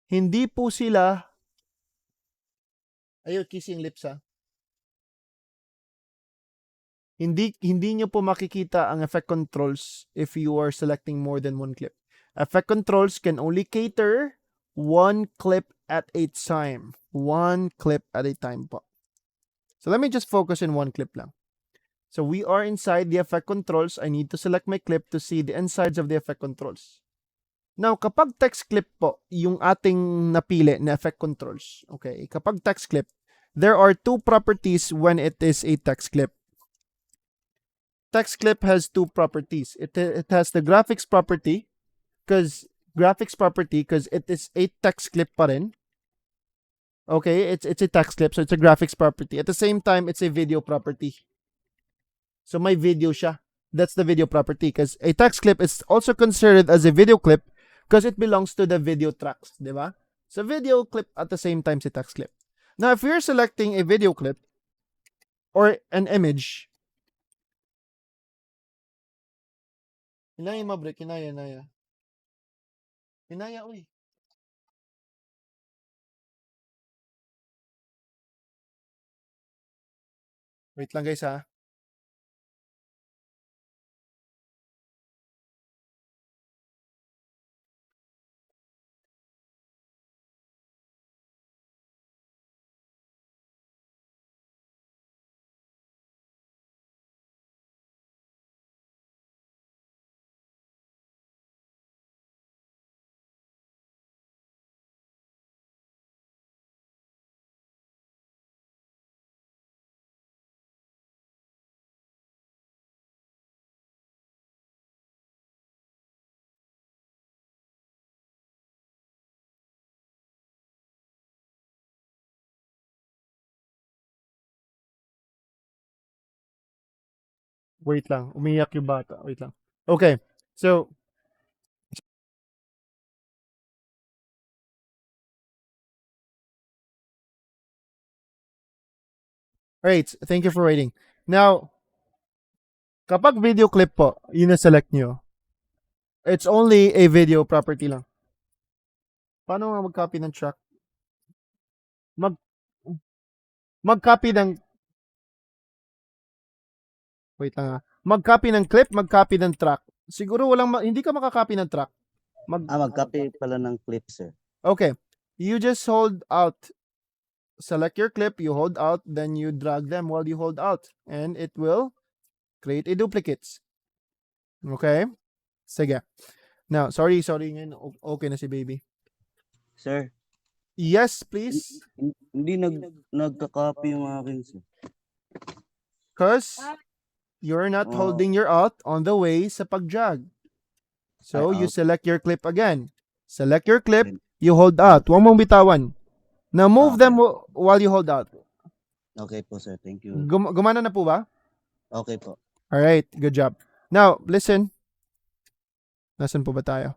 S1: hindi po sila, ayun, kissing lips ha. hindi nyo po makikita ang effect controls if you are selecting more than one clip. Effect controls can only cater one clip at a time. One clip at a time po. So let me just focus in one clip lang. So we are inside the effect controls. I need to select my clip to see the insides of the effect controls. Now, kapag text clip po, yung ating napili na effect controls, okay, kapag text clip, there are two properties when it is a text clip. Text clip has two properties. It has the graphics property, because it is a text clip pa rin. Okay, it's a text clip, so it's a graphics property. At the same time, it's a video property. So may video siya. That's the video property, because a text clip is also considered as a video clip because it belongs to the video tracks, di ba? So video clip at the same time si text clip. Now, if you're selecting a video clip or an image, Inaya mabre, kinaya. Kinaya, uy. Wait lang guys ha. Wait lang. Umiyak yung bata. Wait lang. Okay. So, alright. Thank you for waiting. Now, kapag video clip po, yun na select nyo, it's only a video property lang. Paano nga mag-copy ng track? Mag-copy ng Wait lang ha. Mag-copy ng clip, mag-copy ng track. Siguro hindi ka makakopy ng track.
S4: Mag-copy pala ng clip, sir.
S1: Okay. You just hold out. Select your clip, you hold out, then you drag them while you hold out. And it will create a duplicates. Okay? Sige. Now, sorry. Ngayon, okay na si baby.
S4: Sir,
S1: Yes, please.
S4: hindi nagka-copy yung akin, sir.
S1: Because you're not holding your alt on the way sa pag-drag. So, you select your clip again. Select your clip, you hold out. Huwag mong bitawan. Now, move them while you hold out.
S4: Okay po, sir. Thank you.
S1: Gumana na po ba?
S4: Okay po.
S1: Alright, good job. Now, listen. Nasaan po ba tayo?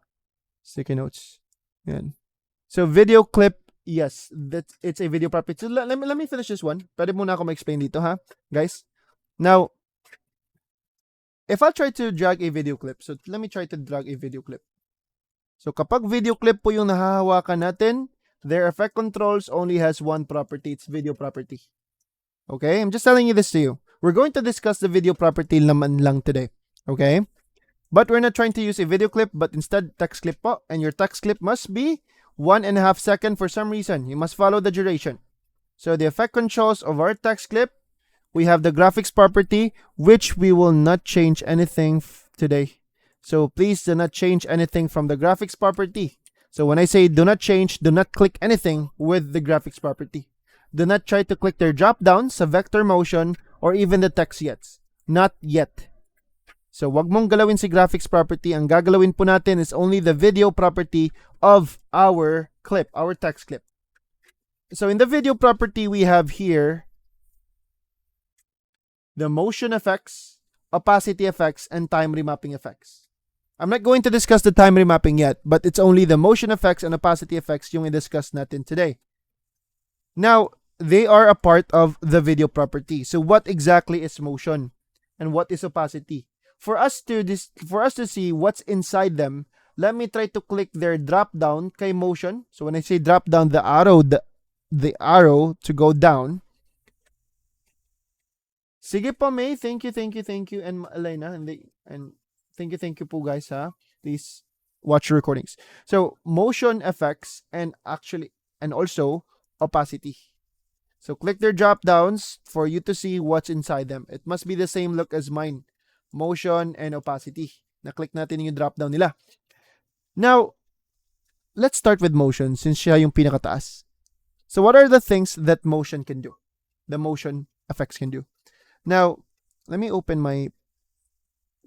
S1: Sticky notes. Yan. So, video clip, yes, it's a video property. So, let me finish this one. Pwede muna ako ma-explain dito, ha? Guys? Now, if I try to drag a video clip, so let me try to drag a video clip. So, kapag video clip po yung nahahawakan natin, their effect controls only has one property. It's video property. Okay? I'm just telling you this to you. We're going to discuss the video property naman lang today. Okay? But we're not trying to use a video clip, but instead text clip po. And your text clip must be 1.5 seconds for some reason. You must follow the duration. So the effect controls of our text clip, we have the graphics property, which we will not change anything today. So please do not change anything from the graphics property. So when I say do not change, do not click anything with the graphics property. Do not try to click their drop down sa vector motion or even the text yet. Not yet. So wag mong galawin si graphics property. Ang gagalawin po natin is only the video property of our clip, our text clip. So in the video property, we have here the motion effects, opacity effects, and time remapping effects. I'm not going to discuss the time remapping yet, but it's only the motion effects and opacity effects yung i-discuss natin today. Now, they are a part of the video property. So what exactly is motion and what is opacity? For us to see what's inside them, let me try to click their drop down kay motion. So when I say drop down, the arrow to go down. Sige po, May. Thank you. And Elena, and thank you po guys, ha. Please watch the recordings. So, motion effects and also opacity. So, click their drop downs for you to see what's inside them. It must be the same look as mine. Motion and opacity. Na-click natin yung drop down nila. Now, let's start with motion since siya yung pinakataas. So, what are the things that motion can do? The motion effects can do. Now, let me open my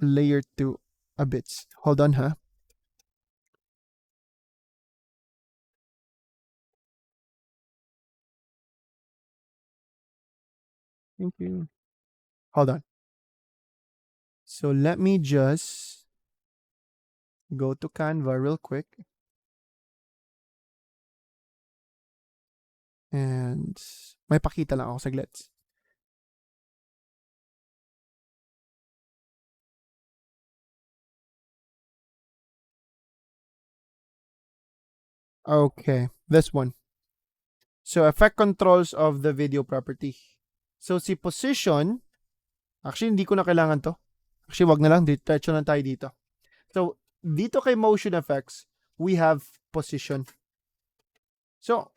S1: layer 2 a bit. Hold on, huh? Thank you. Hold on. So let me just go to Canva real quick. And may pakita lang ako saglit. Okay, this one. So, effect controls of the video property. So, si position, actually, hindi ko na kailangan to. Actually, wag na lang. Diretso na tayo dito. So, dito kay motion effects, we have position. So,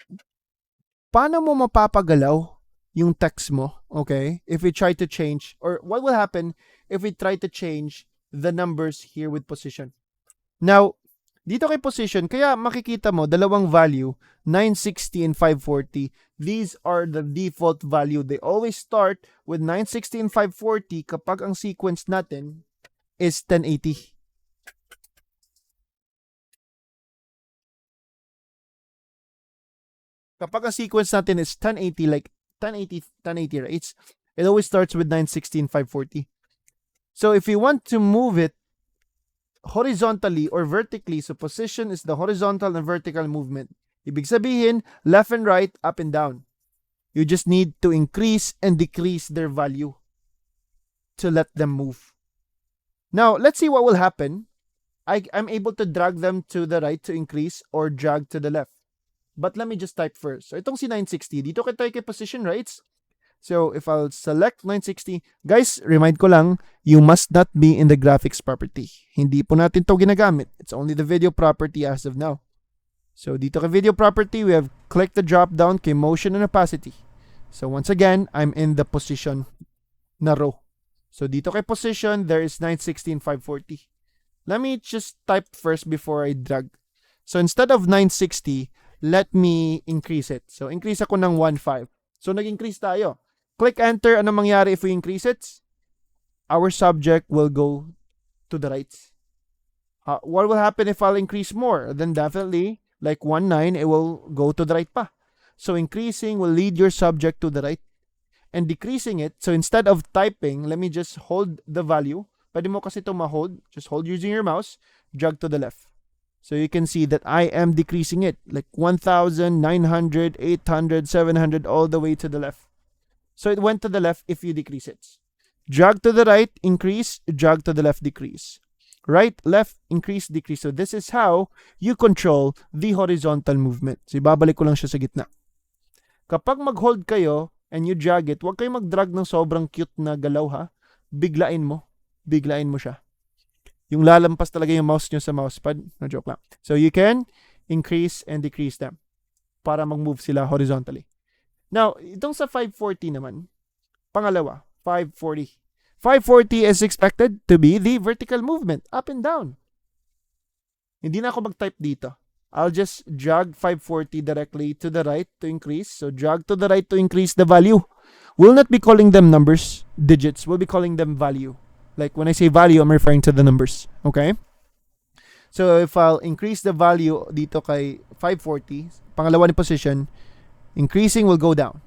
S1: paano mo mapapagalaw yung text mo, okay, if we try to change, or what will happen if we try to change the numbers here with position? Now, dito kay position, kaya makikita mo, dalawang value, 960 and 540. These are the default value. They always start with 960 and 540 kapag ang sequence natin is 1080. Kapag ang sequence natin is 1080, like 1080 right? It always starts with 960 and 540. So if you want to move it horizontally or vertically, so position is the horizontal and vertical movement. Ibig sabihin, left and right, up and down. You just need to increase and decrease their value to let them move. Now, let's see what will happen. I'm able to drag them to the right to increase or drag to the left. But let me just type first. So, itong si 960, dito tayo kay position rights. So, if I'll select 960, guys, remind ko lang, you must not be in the graphics property. Hindi po natin to ginagamit. It's only the video property as of now. So, dito kay video property, we have clicked the drop down kay motion and opacity. So, once again, I'm in the position na row. So, dito kay position, there is 960 and 540. Let me just type first before I drag. So, instead of 960, let me increase it. So, increase ako ng 1.5. So, nag-increase tayo. Click enter. Ano mangyari if we increase it? Our subject will go to the right. What will happen if I'll increase more? Then definitely, like 1.9, it will go to the right pa. So increasing will lead your subject to the right. And decreasing it, so instead of typing, let me just hold the value. Pwede mo kasi ito ma-hold. Just hold using your mouse. Drag to the left. So you can see that I am decreasing it. Like 1,000, 900, 800, 700, all the way to the left. So it went to the left if you decrease it. Drag to the right, increase. Drag to the left, decrease. Right, left, increase, decrease. So this is how you control the horizontal movement. So ibabalik ko lang siya sa gitna. Kapag mag-hold kayo and you drag it, huwag kayo mag-drag ng sobrang cute na galaw ha. Biglain mo. Biglain mo siya. Yung lalampas talaga yung mouse nyo sa mousepad. No joke lang. So you can increase and decrease them para mag-move sila horizontally. Now, itong sa 540 naman, pangalawa, 540. 540 is expected to be the vertical movement, up and down. Hindi na ako mag-type dito. I'll just drag 540 directly to the right to increase. So, drag to the right to increase the value. We'll not be calling them numbers, digits. We'll be calling them value. Like, when I say value, I'm referring to the numbers. Okay? So, if I'll increase the value dito kay 540, pangalawa ni position, increasing will go down.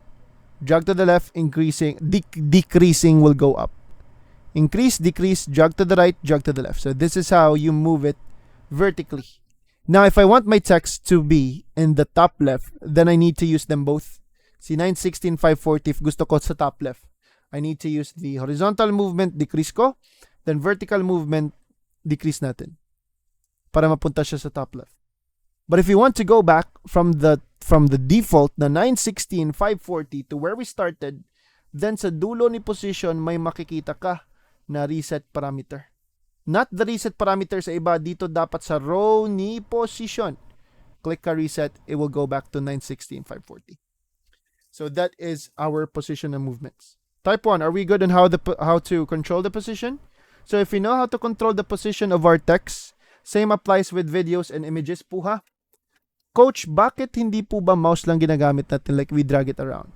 S1: Drag to the left, increasing, decreasing will go up. Increase, decrease, drag to the right, drag to the left. So this is how you move it vertically. Now, if I want my text to be in the top left, then I need to use them both. Si 916, 540, if gusto ko sa top left, I need to use the horizontal movement, decrease ko, then vertical movement, decrease natin. Para mapunta siya sa top left. But if you want to go back from the default, the 960 and 540 to where we started, then sa dulo ni position may makikita ka na reset parameter. Not the reset parameter sa iba, dito dapat sa row ni position. Click ka reset, it will go back to 960 and 540. So that is our position and movements. Type 1, are we good on how to control the position? So if we know how to control the position of our text, same applies with videos and images po ha. Coach, bakit hindi po ba mouse lang ginagamit natin like we drag it around?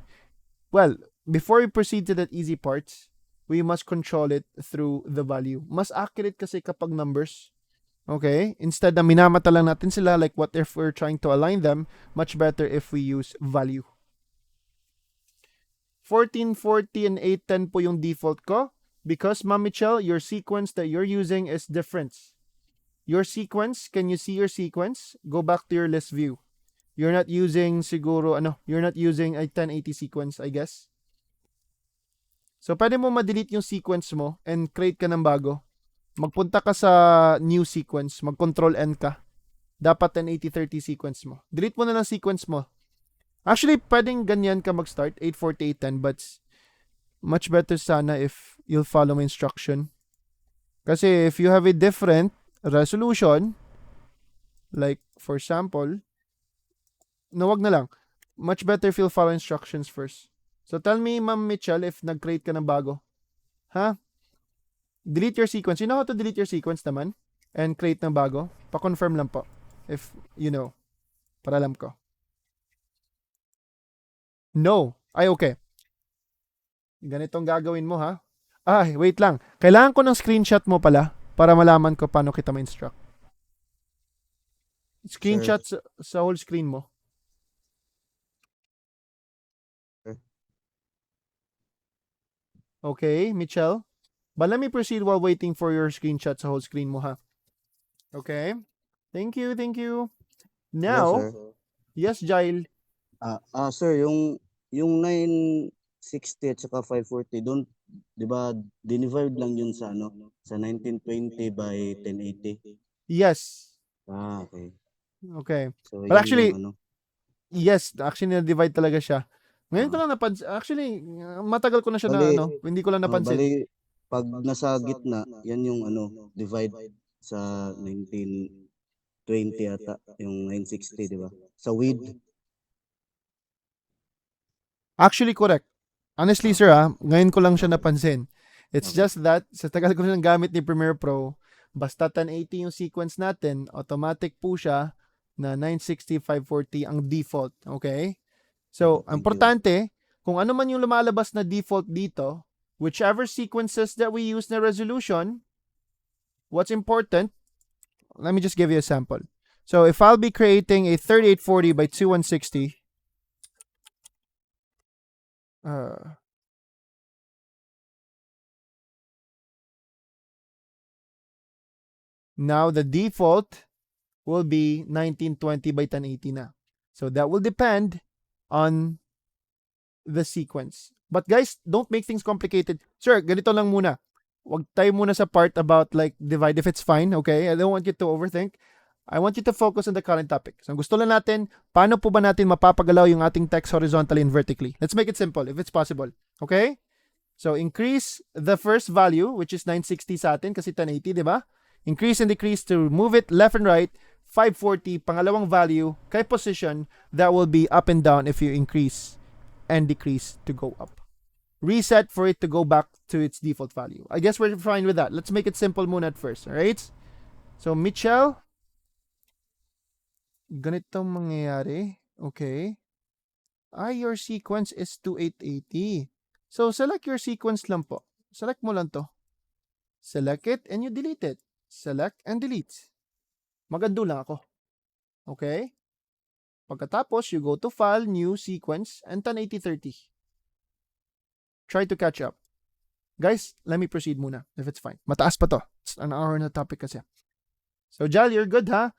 S1: Well, before we proceed to that easy parts, we must control it through the value. Mas accurate kasi kapag numbers. Okay? Instead na minamata lang natin sila, like what if we're trying to align them, much better if we use value. 1440 and 810 po yung default ko. Because, Ma'am Michelle, your sequence that you're using is different. Your sequence, can you see your sequence? Go back to your list view. You're not using siguro, you're not using a 1080 sequence, I guess. So, pwede mo ma-delete yung sequence mo and create ka ng bago. Magpunta ka sa new sequence, mag-control N ka. Dapat 1080-30 sequence mo. Delete mo na lang sequence mo. Actually, pwedeng ganyan ka mag-start, 840, 810, but much better sana if you'll follow my instruction. Kasi if you have a different resolution, like for example, wag na lang. Much better if you'll follow instructions first. So tell me, Ma'am Mitchell, if nag-create ka ng bago. Ha? Delete your sequence. You know how to delete your sequence naman? And create ng bago? Pa-confirm lang po. If you know. Para alam ko. No. Ay, okay. Ganitong gagawin mo, ha? Ay, wait lang. Kailangan ko ng screenshot mo pala para malaman ko paano kita ma-instruct. Screenshot sa whole screen mo. Okay, Mitchell. But let me proceed while waiting for your screenshot sa whole screen mo, ha? Okay. Thank you, thank you. Now,
S4: Hello, sir.
S1: yes, Jail.
S4: Sir, yung 960 at saka 540, don't, di ba, dinivide lang yun sa sa 1920 by 1080.
S1: Yes.
S4: Okay.
S1: Okay.
S4: So,
S1: But
S4: yun
S1: actually,
S4: yung
S1: yes, actually na-divide talaga siya. Ngayon ko lang napansin. Actually, matagal ko na siya na hindi ko lang napansin.
S4: Bali, pag nasa gitna, yan yung divide sa 1920 ata, yung 960, di ba? Sa width.
S1: Actually, correct. Honestly, sir, ngayon ko lang siya napansin. It's just that, sa tagal ko na gamit ni Premiere Pro, basta 1080 yung sequence natin, automatic po siya na 960-540 ang default. Okay? So, ang importante, kung ano man yung lumalabas na default dito, whichever sequences that we use na resolution, what's important, let me just give you a sample. So, if I'll be creating a 3840 by 2160, now the default will be 1920 by 1080 na. So that will depend on the sequence. But guys, don't make things complicated. Sir, ganito lang muna. Wag tayo muna sa part about like divide if it's fine, okay? I don't want you to overthink. I want you to focus on the current topic. So, gusto lang natin, paano po ba natin mapapagalaw yung ating text horizontally and vertically? Let's make it simple if it's possible. Okay? So, increase the first value, which is 960 sa atin kasi 1080, di ba? Increase and decrease to move it left and right. 540, pangalawang value, kay position, that will be up and down if you increase and decrease to go up. Reset for it to go back to its default value. I guess we're fine with that. Let's make it simple muna at first, alright? So, Mitchell, ganitong mangyayari. Okay. Your sequence is 2880. So, select your sequence lang po. Select mo lang to. Select it and you delete it. Select and delete. Magando lang ako. Okay? Pagkatapos, you go to File, New, Sequence, and 1080-30. Try to catch up. Guys, let me proceed muna, if it's fine. Mataas pa to. It's an hour na topic kasi. So, Jal, you're good, ha?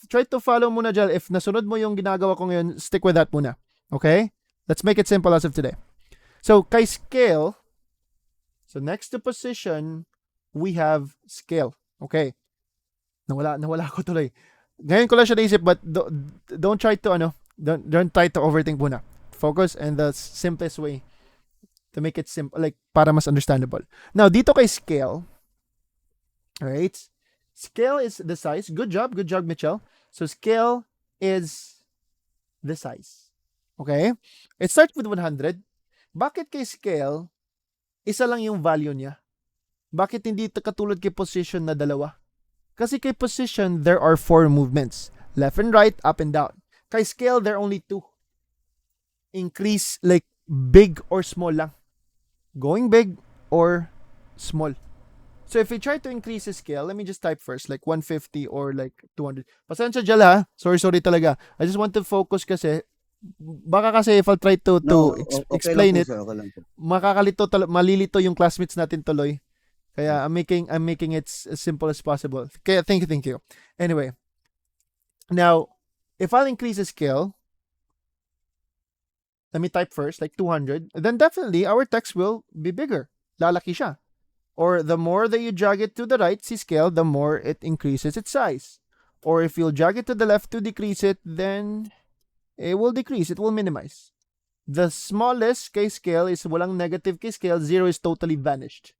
S1: Try to follow muna, Jal. If nasunod mo yung ginagawa ko ngayon, stick with that muna. Okay? Let's make it simple as of today. So, kay scale, so next to position, we have scale. Okay? Nawala ko tuloy. Ngayon ko lang siya naisip, but don't try to, don't try to overthink muna. Focus and the simplest way to make it simple, like para mas understandable. Now, dito kay scale, alright, scale is the size. Good job, Mitchell. So scale is the size. Okay? It starts with 100. Bakit kay scale, isa lang yung value niya? Bakit hindi katulad kay position na dalawa? Kasi kay position, there are 4 movements. Left and right, up and down. Kay scale, there are only 2. Increase, like big or small lang. Going big or small. So if we try to increase the scale, let me just type first, like 150 or like 200. Pasensya dyan ha. Sorry talaga. I just want to focus kasi, baka kasi if I'll try to
S4: Okay
S1: explain
S4: lang
S1: it,
S4: po, sir. Okay lang po.
S1: malilito yung classmates natin tuloy. Kaya I'm making it as simple as possible. Kaya thank you. Anyway, now if I'll increase the scale, let me type first like 200, then definitely our text will be bigger. Lalaki siya. Or the more that you drag it to the right, see scale, the more it increases its size. Or if you'll drag it to the left to decrease it, then it will decrease, it will minimize. The smallest kay scale is walang negative kay scale, 0 is totally vanished.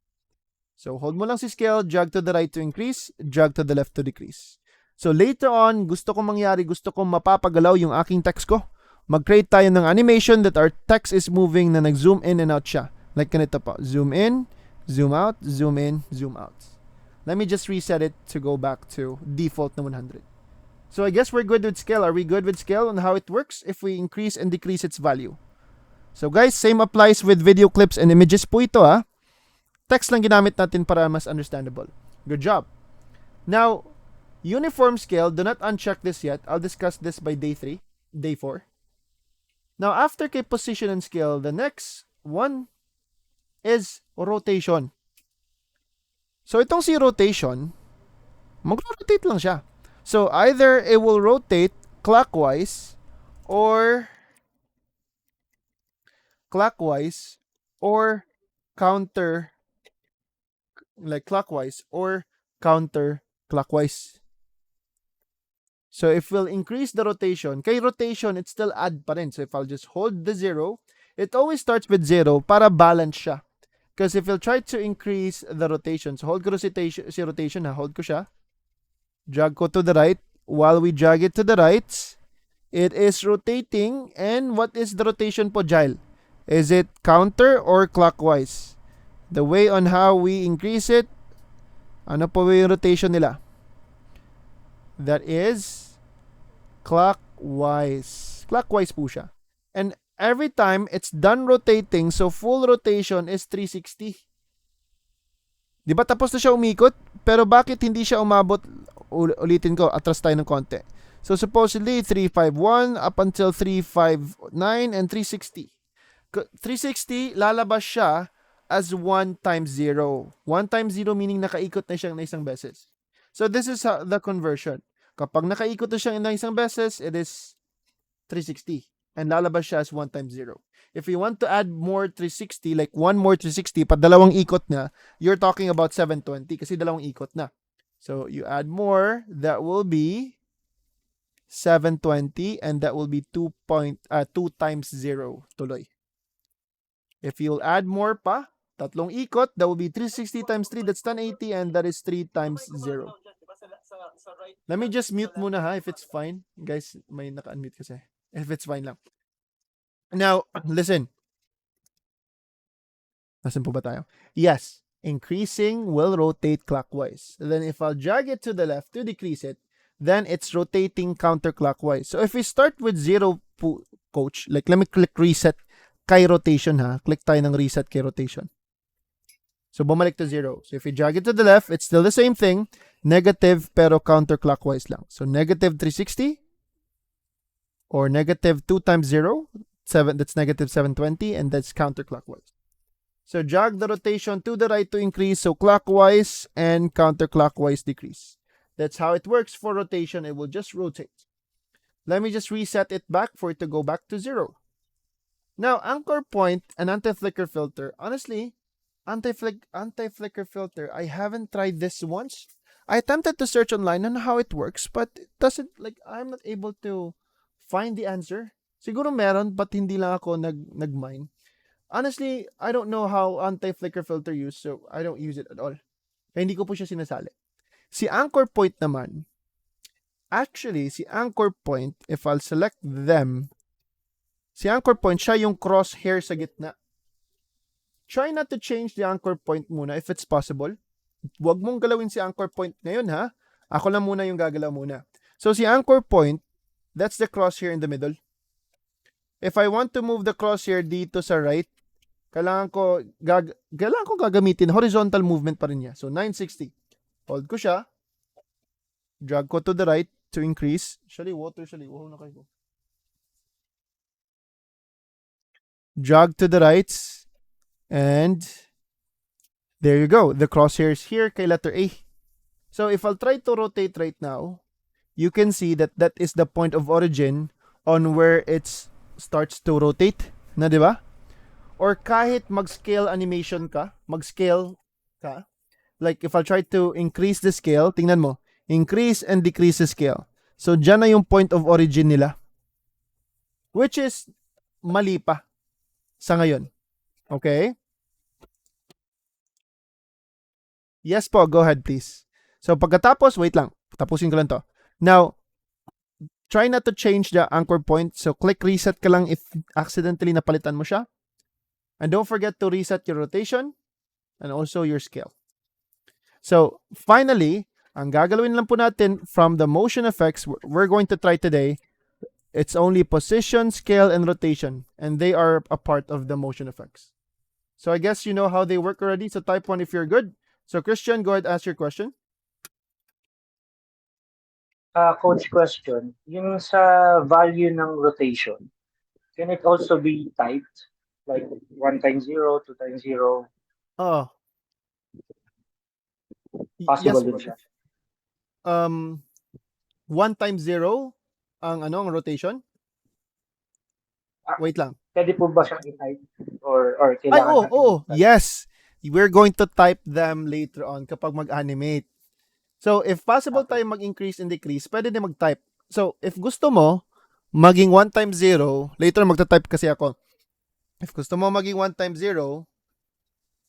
S1: So hold mo lang si scale, drag to the right to increase, drag to the left to decrease. So later on, gusto kong mapapagalaw yung aking text ko. Mag-create tayo ng animation that our text is moving na nag-zoom in and out siya. Like ganito po, zoom in, zoom out, zoom in, zoom out. Let me just reset it to go back to default na 100. So I guess we're good with scale. Are we good with scale on how it works if we increase and decrease its value? So guys, same applies with video clips and images po ito ha. Text lang ginamit natin para mas understandable. Good job. Now, uniform scale, do not uncheck this yet. I'll discuss this by day 4. Now, after kay position and scale, the next one is rotation. So, itong si rotation, mag-rotate lang siya. So, either it will rotate clockwise or counter, like clockwise or counterclockwise. So if we'll increase the rotation, kay rotation, it's still add pa rin. So if I'll just hold the 0, it always starts with 0 para balance siya. Because if you'll try to increase the rotation, so hold ko si rotation ha, hold ko siya. Drag ko to the right. While we drag it to the right, it is rotating. And what is the rotation po, Jail? Is it counter or clockwise? The way on how we increase it, ano po yung rotation nila? That is clockwise. Clockwise po siya. And every time it's done rotating, so full rotation is 360. Di ba tapos na siya umikot? Pero bakit hindi siya umabot? Ulitin ko, atras tayo ng konti. So supposedly 351 up until 359 and 360. 360, lalabas siya as 1 times 0. 1 times 0 meaning nakaikot na siya na isang beses. So this is the conversion. Kapag nakaikot na siya na isang beses, it is 360. And lalabas siya as 1 times 0. If you want to add more 360, like one more 360, pa dalawang ikot na, you're talking about 720 kasi dalawang ikot na. So you add more, that will be 720 and that will be 2 times 0 tuloy. If you'll add more pa, tatlong ikot, that will be 360 times 3, that's 1080 and that is 3 times 0. Let me just mute muna ha, if it's fine. Guys, may naka-unmute kasi. If it's fine lang. Now, listen. Nasaan po ba tayo? Yes, increasing will rotate clockwise. Then if I'll drag it to the left to decrease it, then it's rotating counterclockwise. So if we start with 0 po, coach, like let me click reset kay rotation ha. Click tayo ng reset kay rotation. So bumalik to 0. So if you drag it to the left, it's still the same thing. Negative pero counterclockwise lang. So negative 360 or negative 2 times 0, 7, that's negative 720 and that's counterclockwise. So drag the rotation to the right to increase, so clockwise and counterclockwise decrease. That's how it works for rotation. It will just rotate. Let me just reset it back for it to go back to 0. Now, anchor point and anti-flicker filter. Honestly, anti-flicker filter, I haven't tried this once. I attempted to search online on how it works, but it doesn't, like, I'm not able to find the answer. Siguro meron, but hindi lang ako nag-mine. Honestly, I don't know how anti-flicker filter use, so I don't use it at all. Kaya hindi ko po siya sinasali. Si anchor point naman, actually, si anchor point, if I'll select them, si anchor point, siya yung crosshair sa gitna. Try not to change the anchor point muna if it's possible. Huwag mong galawin si anchor point ngayon, ha? Ako lang muna yung gagalaw muna. So, si anchor point, that's the crosshair in the middle. If I want to move the crosshair dito sa right, kailangan ko gagamitin horizontal movement pa rin niya. So, 960. Hold ko siya. Drag ko to the right to increase. Wow na kayo. Drag to the right. And there you go. The crosshair is here kay letter A. So, if I'll try to rotate right now, you can see that that is the point of origin on where it starts to rotate. Na, di ba? Or kahit mag-scale animation ka, mag-scale ka, like if I'll try to increase the scale, tingnan mo, increase and decrease the scale. So, dyan na yung point of origin nila. Which is mali pa sa ngayon. Okay? Yes po, go ahead please. So, pagkatapos, wait lang, tapusin ko lang to. Now, try not to change the anchor point. So, click reset ka lang if accidentally napalitan mo siya. And don't forget to reset your rotation and also your scale. So, finally, ang gagalawin lang po natin from the motion effects we're going to try today, it's only position, scale, and rotation. And they are a part of the motion effects. So, I guess you know how they work already. So, type 1 if you're good. So, Christian, go ahead, ask your question.
S3: Coach, question. Yung sa value ng rotation, can it also be typed? Like 1 times 0, 2 times 0?
S1: Oh.
S3: Possible
S1: Yes.
S3: din siya.
S1: 1 times 0 ang rotation. Wait lang.
S3: Pwede po ba siyang i-type? Or
S1: Ay,
S3: kailangan natin i-type?
S1: yes. We're going to type them later on kapag mag-animate. So, if possible tayo mag-increase and decrease, pwede din mag-type. So, if gusto mo, maging 1 times 0, later magta-type kasi ako. If gusto mo maging 1 times 0,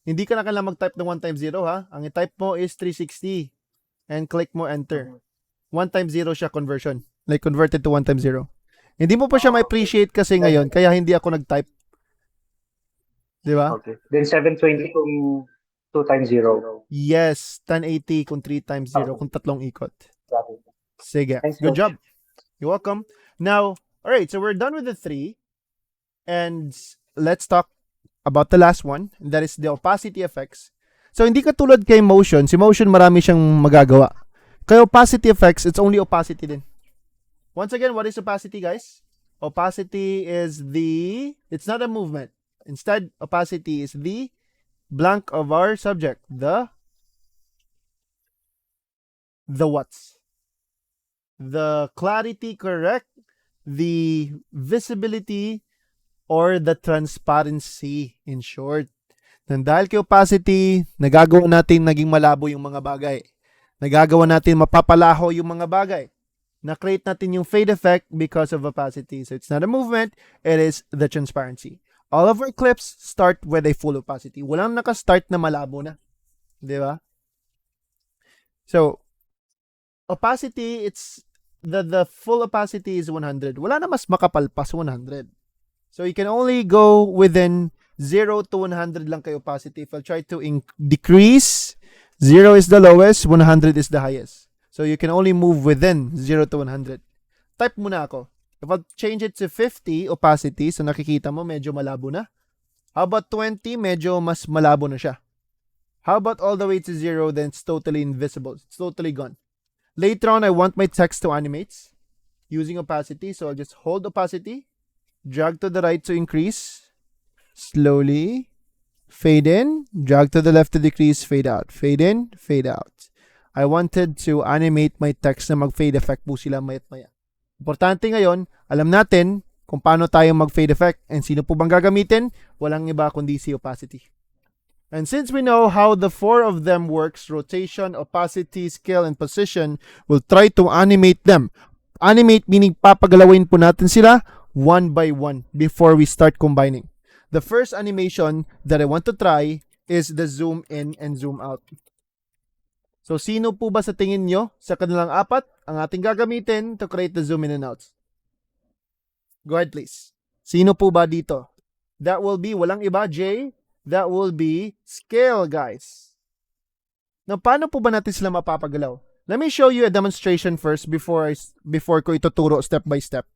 S1: hindi ka na kailangan mag-type ng 1 times 0, ha? Ang i-type mo is 360. And click mo enter. 1 times 0 siya conversion. Like, converted to 1 times 0. Hindi mo pa siya ma-appreciate kasi ngayon, kaya hindi ako nag-type. Di ba?
S3: Okay. Then 720 kung 2 times 0.
S1: Yes, 1080 kung 3 times 0,
S3: Okay.
S1: kung tatlong ikot.
S3: Got it.
S1: Sige.
S3: Thanks,
S1: Good
S3: Coach.
S1: job. You're welcome. Now, all right, so we're done with the 3. And let's talk about the last one. And that is the opacity effects. So, hindi katulad kay motion. Si motion, marami siyang magagawa. Kay opacity effects, it's only opacity din. Once again, what is opacity, guys? Opacity is it's not a movement. Instead, opacity is the blank of our subject. The what's? The clarity, correct? The visibility or the transparency, in short. Nang dahil kay opacity, nagagawa natin naging malabo yung mga bagay. Nagagawa natin mapapalaho yung mga bagay. Na-create natin yung fade effect because of opacity. So it's not a movement, it is the transparency. All of our clips start with a full opacity. Walang naka-start na malabo na. Di ba? So, opacity, it's the full opacity is 100. Wala na mas makapal pa sa 100. So, you can only go within 0 to 100 lang kay opacity. If I'll try to decrease, 0 is the lowest, 100 is the highest. So, you can only move within 0 to 100. Type muna ako. If I'll change it to 50 opacity, so nakikita mo medyo malabo na. How about 20? Medyo mas malabo na siya. How about all the way to 0? Then it's totally invisible. It's totally gone. Later on, I want my text to animate using opacity. So I'll just hold opacity, drag to the right to increase, slowly, fade in, drag to the left to decrease, fade out, fade in, fade out. I wanted to animate my text na mag-fade effect po sila mayat-maya. Importante ngayon, alam natin kung paano tayo mag-fade effect and sino po bang gagamitin? Walang iba kundi si opacity. And since we know how the 4 of them works, rotation, opacity, scale, and position, we'll try to animate them. Animate meaning papagalawin po natin sila one by one before we start combining. The first animation that I want to try is the zoom in and zoom out. So, sino po ba sa tingin nyo sa kanilang apat ang ating gagamitin to create the zoom in and outs? Go ahead, please. Sino po ba dito? That will be, walang iba, Jay. That will be scale, guys. Now, paano po ba natin sila mapapagalaw? Let me show you a demonstration first before ko ituturo step by step.